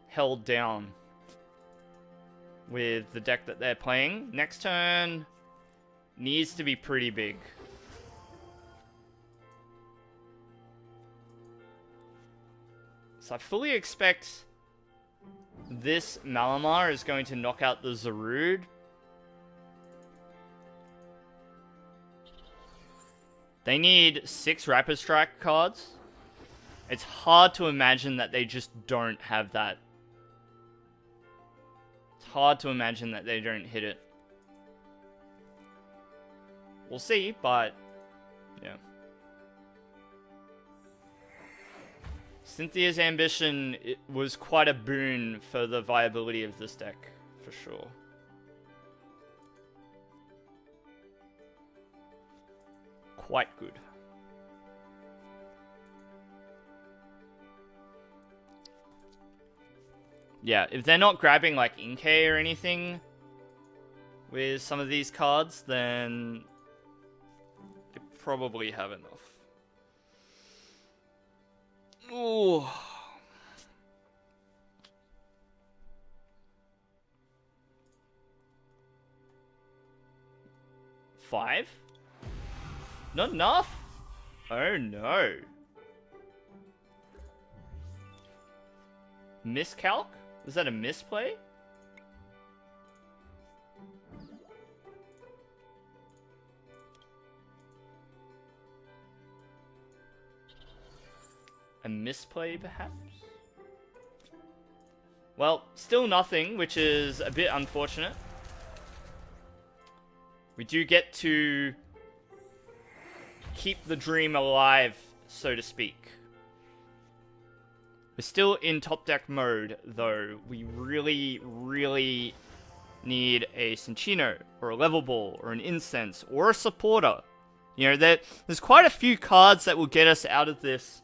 held down with the deck that they're playing. Next turn needs to be pretty big. So I fully expect this Malamar is going to knock out the Zarude. They need 6 Rapid Strike cards. It's hard to imagine that they just don't have that. It's hard to imagine that they don't hit it. We'll see, but yeah. Cynthia's Ambition was quite a boon for the viability of this deck, for sure. Quite good. Yeah, if they're not grabbing like Inkay or anything with some of these cards, then they probably have enough. Ooh. Five? Not enough? Oh no. Miscalc? Was that a misplay? A misplay, perhaps? Well, still nothing, which is a bit unfortunate. We do get to keep the dream alive, so to speak. We're still in top deck mode, though. We really, really need a Cinchino, or a Level Ball, or an Incense, or a Supporter. You know, there's quite a few cards that will get us out of this.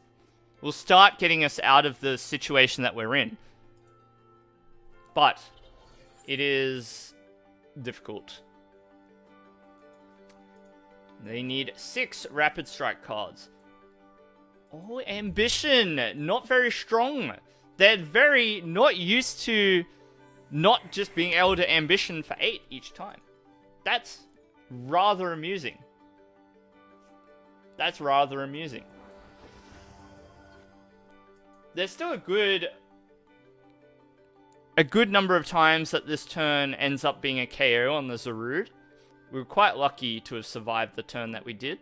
Will start getting us out of the situation that we're in. But it is difficult. They need 6 Rapid Strike cards. Oh, Ambition! Not very strong. They're very not used to not just being able to Ambition for 8 each time. That's rather amusing. That's rather amusing. There's still a good number of times that this turn ends up being a KO on the Zarude. We were quite lucky to have survived the turn that we did.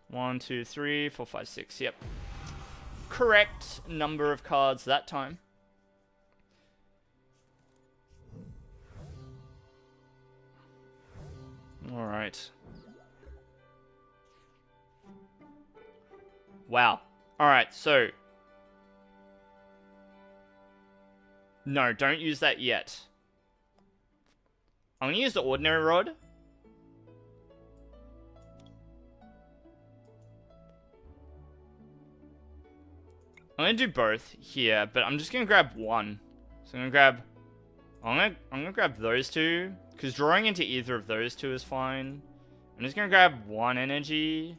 1, 2, 3, 4, 5, 6. Yep. Correct number of cards that time. Alright. Wow. Alright, so. No, don't use that yet. I'm going to use the Ordinary Rod. I'm gonna do both here, but I'm just gonna grab one. So I'm gonna grab those two, because drawing into either of those two is fine. I'm just gonna grab one energy.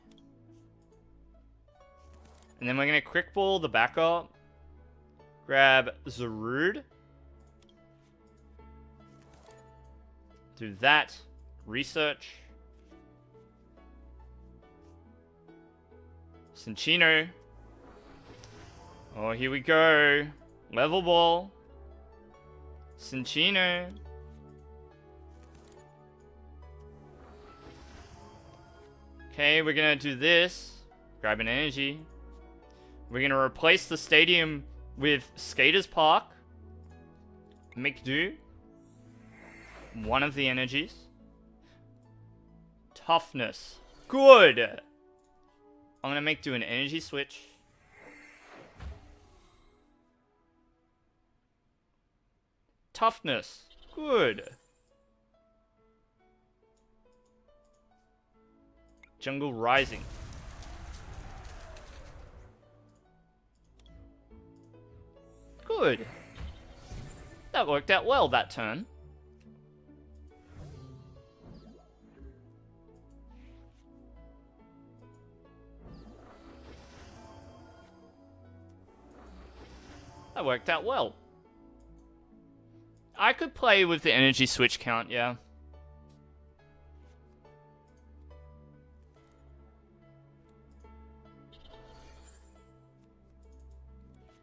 And then we're gonna quick ball the backup. Grab Zarude. Do that. Research. Cinchino. Oh, here we go. Level ball. Cinchino. Okay, we're gonna do this. Grab an energy. We're gonna replace the stadium with Skaters Park. Make do. One of the energies. Toughness. Good! I'm gonna make do an energy switch. Toughness. Good. Jungle Rising. Good. That worked out well that turn. That worked out well. I could play with the energy switch count, yeah.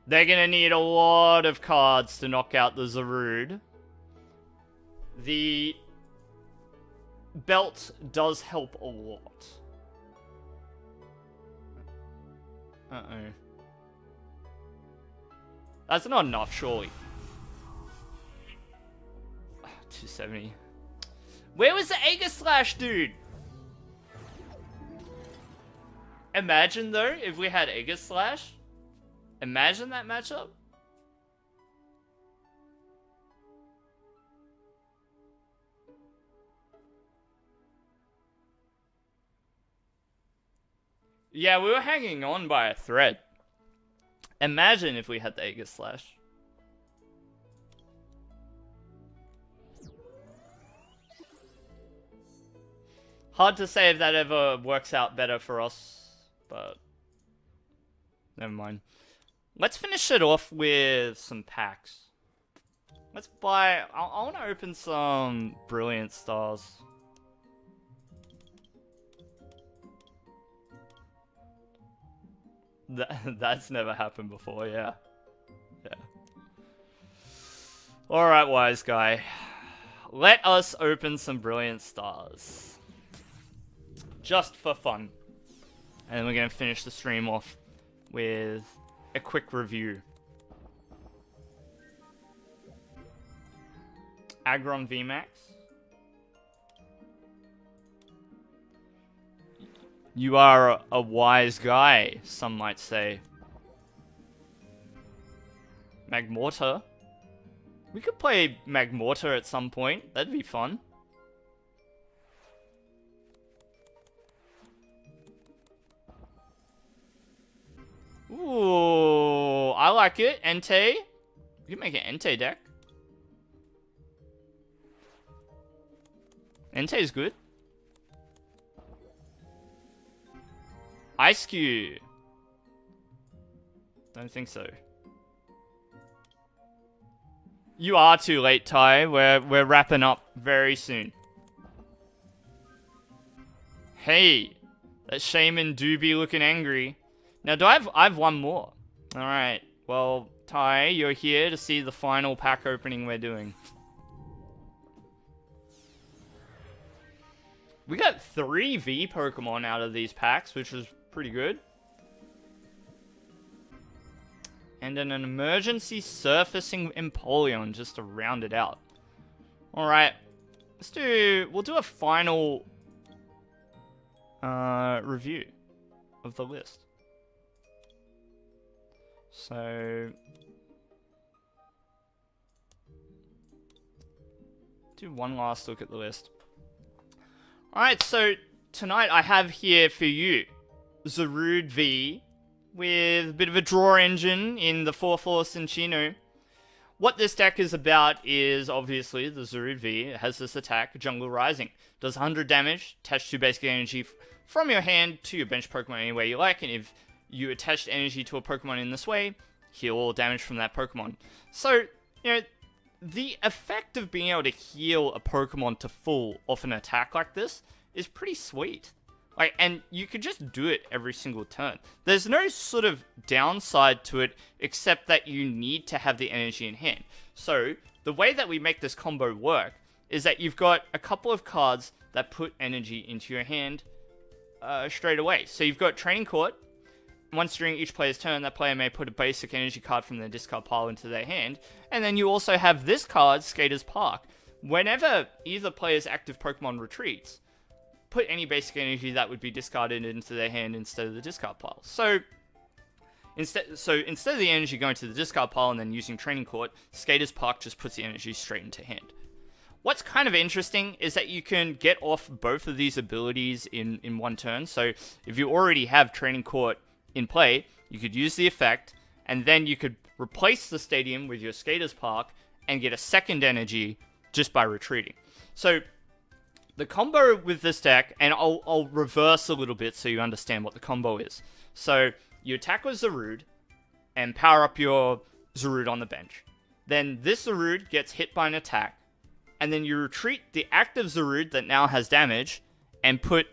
They're gonna need a lot of cards to knock out the Zarude. The belt does help a lot. Uh-oh. That's not enough, surely. 270. Where was the Aegislash, dude? Imagine, though, if we had Aegislash. Imagine that matchup. Yeah, we were hanging on by a thread. Imagine if we had the Aegislash. Hard to say if that ever works out better for us, but never mind. Let's finish it off with some packs. Let's buy... I want to open some Brilliant Stars. That's never happened before, yeah. Yeah. Alright, wise guy. Let us open some Brilliant Stars. Just for fun. And we're going to finish the stream off with a quick review. Aggron VMAX. You are a wise guy, some might say. Magmortar. We could play Magmortar at some point. That'd be fun. Ooh, I like it. Entei. We can make an Entei deck. Entei's good. Ice Cube. Don't think so. You are too late, Ty. We're wrapping up very soon. Hey, that Shaman do be looking angry. Now, I've one more. Alright, well, Ty, you're here to see the final pack opening we're doing. We got 3 V Pokemon out of these packs, which was pretty good. And an emergency surfacing Empoleon just to round it out. Alright, we'll do a final review of the list. So, do one last look at the list. Alright, so tonight I have here for you Zarude V, with a bit of a draw engine in the 4/4 Cinccino. What this deck is about is obviously the Zarude V. It has this attack, Jungle Rising. Does 100 damage, attach 2 basic energy from your hand to your bench Pokemon any way you like, and if you attached energy to a Pokemon in this way, heal all damage from that Pokemon. So, you know, the effect of being able to heal a Pokemon to full off an attack like this is pretty sweet. Like, and you could just do it every single turn. There's no sort of downside to it, except that you need to have the energy in hand. So, the way that we make this combo work is that you've got a couple of cards that put energy into your hand straight away. So you've got Training Court. Once during each player's turn, that player may put a basic energy card from their discard pile into their hand. And then you also have this card, Skater's Park. Whenever either player's active Pokemon retreats, put any basic energy that would be discarded into their hand instead of the discard pile. So instead of the energy going to the discard pile and then using Training Court, Skater's Park just puts the energy straight into hand. What's kind of interesting is that you can get off both of these abilities in one turn. So if you already have Training Court in play, you could use the effect, and then you could replace the stadium with your Skater's Park and get a second energy just by retreating. So the combo with this deck, and I'll reverse a little bit so you understand what the combo is. So you attack with Zarude and power up your Zarude on the bench. Then this Zarude gets hit by an attack, and then you retreat the active Zarude that now has damage and put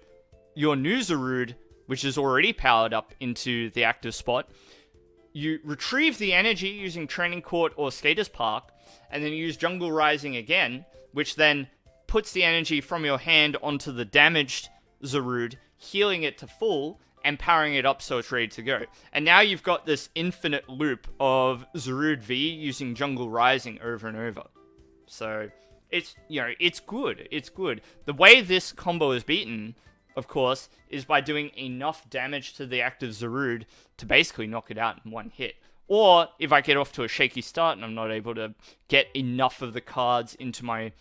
your new Zarude, which is already powered up, into the active spot. You retrieve the energy using Training Court or Skater's Park, and then you use Jungle Rising again, which then puts the energy from your hand onto the damaged Zarude, healing it to full, and powering it up so it's ready to go. And now you've got this infinite loop of Zarude V using Jungle Rising over and over. So, it's good. It's good. The way this combo is beaten, of course, is by doing enough damage to the active Zarude to basically knock it out in one hit. Or, if I get off to a shaky start and I'm not able to get enough of the cards into my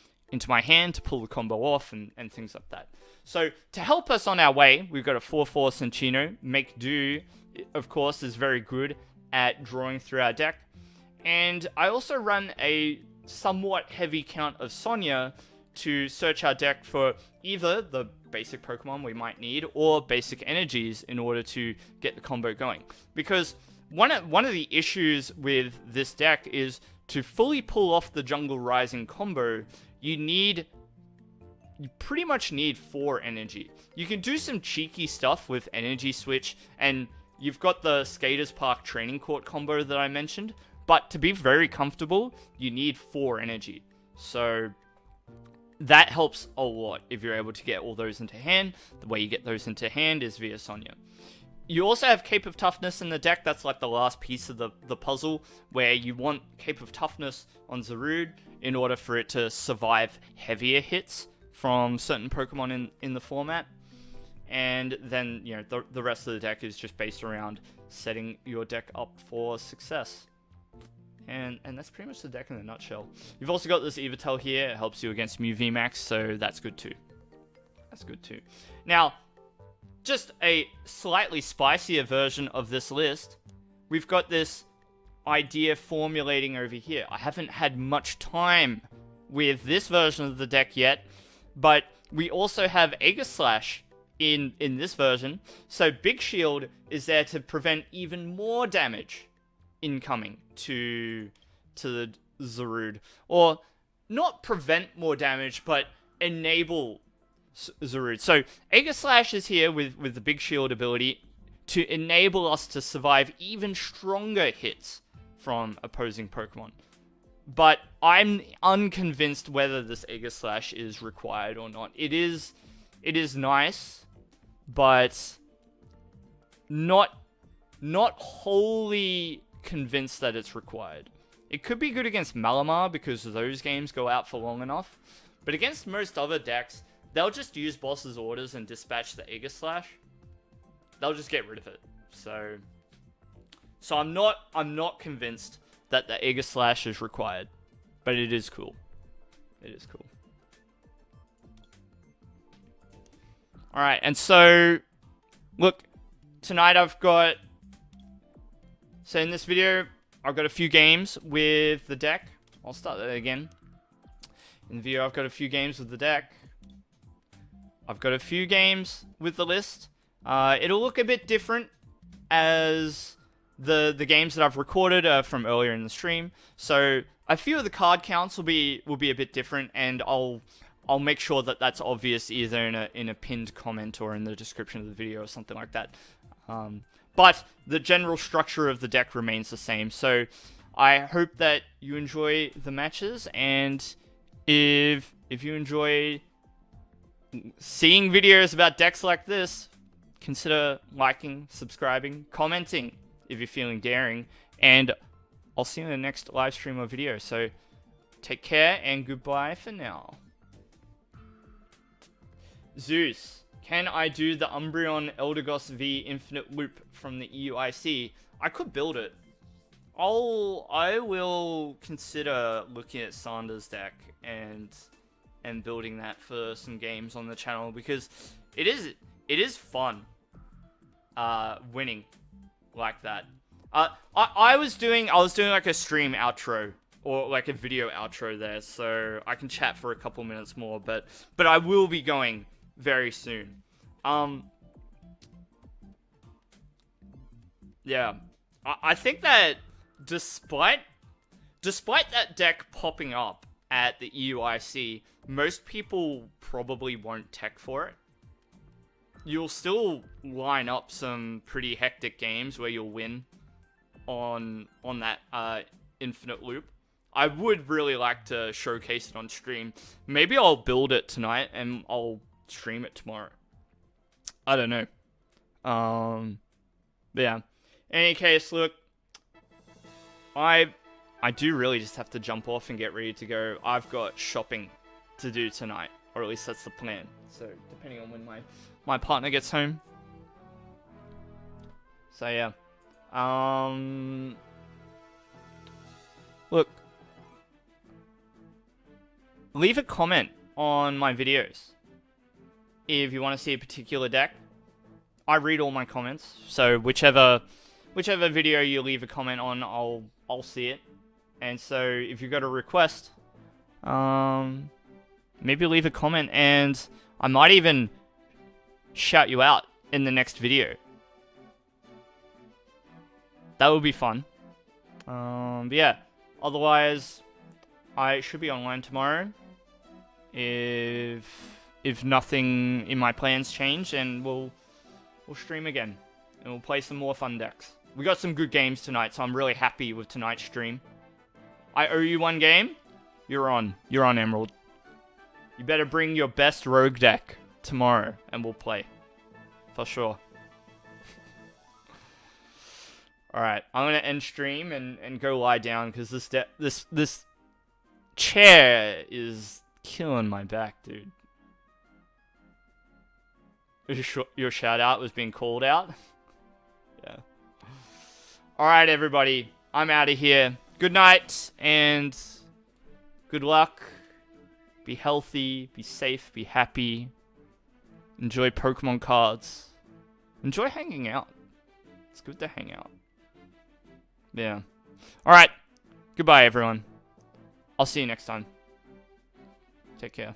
hand to pull the combo off and things like that. So, to help us on our way, we've got a 4/4 Cinccino. Make Do, of course, is very good at drawing through our deck. And I also run a somewhat heavy count of Sonya to search our deck for either the basic Pokemon we might need or basic energies in order to get the combo going. Because one of the issues with this deck is to fully pull off the Jungle Rising combo, you pretty much need 4 energy. You can do some cheeky stuff with Energy Switch, and you've got the Skater's Park Training Court combo that I mentioned, but to be very comfortable, you need 4 energy. So that helps a lot if you're able to get all those into hand. The way you get those into hand is via Sonya. You also have Cape of Toughness in the deck. That's like the last piece of the puzzle, where you want Cape of Toughness on Zarude in order for it to survive heavier hits from certain Pokemon in the format. And then, you know, the rest of the deck is just based around setting your deck up for success. And that's pretty much the deck in a nutshell. You've also got this Evitel here. It helps you against Mew VMAX, so that's good too. Now, just a slightly spicier version of this list, we've got this idea formulating over here. I haven't had much time with this version of the deck yet, but we also have Aegislash in this version. So Big Shield is there to prevent even more damage incoming to the Zarude. Or not prevent more damage, but enable Zarude. So Aegislash is here with the Big Shield ability to enable us to survive even stronger hits from opposing Pokemon. But I'm unconvinced whether this Aegislash is required or not. It is nice, but not wholly convinced that it's required. It could be good against Malamar because those games go out for long enough, but against most other decks, they'll just use boss's orders and dispatch the Aegislash. They'll just get rid of it. So I'm not convinced that the Aegislash is required, but it is cool. It is cool. All right, and so look, tonight I've got So in this video, I've got a few games with the deck. I'll start that again. In the video, I've got a few games with the deck. I've got a few games with the list. It'll look a bit different as the games that I've recorded from earlier in the stream. So a few of the card counts will be a bit different, and I'll make sure that that's obvious either in a pinned comment or in the description of the video or something like that. But the general structure of the deck remains the same. So I hope that you enjoy the matches, and if you enjoy seeing videos about decks like this, consider liking, subscribing, commenting if you're feeling daring, and I'll see you in the next live stream or video. So take care and goodbye for now. Zeus, can I do the Umbreon Eldegoss V Infinite Loop from the EUIC? I could build it. I will consider looking at Sanders' deck and building that for some games on the channel, because it is fun winning like that. I was doing like a stream outro or like a video outro there, so I can chat for a couple minutes more, but I will be going very soon. Yeah, I think that despite that deck popping up at the EUIC, most people probably won't tech for it. You'll still line up some pretty hectic games where you'll win on that infinite loop. I would really like to showcase it on stream. Maybe I'll build it tonight and I'll stream it tomorrow. I don't know. Yeah. In any case, look, I do really just have to jump off and get ready to go. I've got shopping to do tonight, or at least that's the plan. So depending on when my partner gets home. So yeah. Look, leave a comment on my videos if you want to see a particular deck. I read all my comments, so whichever video you leave a comment on, I'll see it. And so if you've got a request, maybe leave a comment, and I might even shout you out in the next video. That would be fun. But yeah, otherwise, I should be online tomorrow. If nothing in my plans change, and we'll stream again, and we'll play some more fun decks. We got some good games tonight, so I'm really happy with tonight's stream. I owe you one game. You're on, Emerald. You better bring your best rogue deck tomorrow, and we'll play. For sure. Alright, I'm gonna end stream and go lie down, because this chair is killing my back, dude. Your shout out was being called out? Yeah. Alright, everybody. I'm out of here. Good night, and good luck. Be healthy, be safe, be happy. Enjoy Pokemon cards. Enjoy hanging out. It's good to hang out. Yeah. Alright. Goodbye, everyone. I'll see you next time. Take care.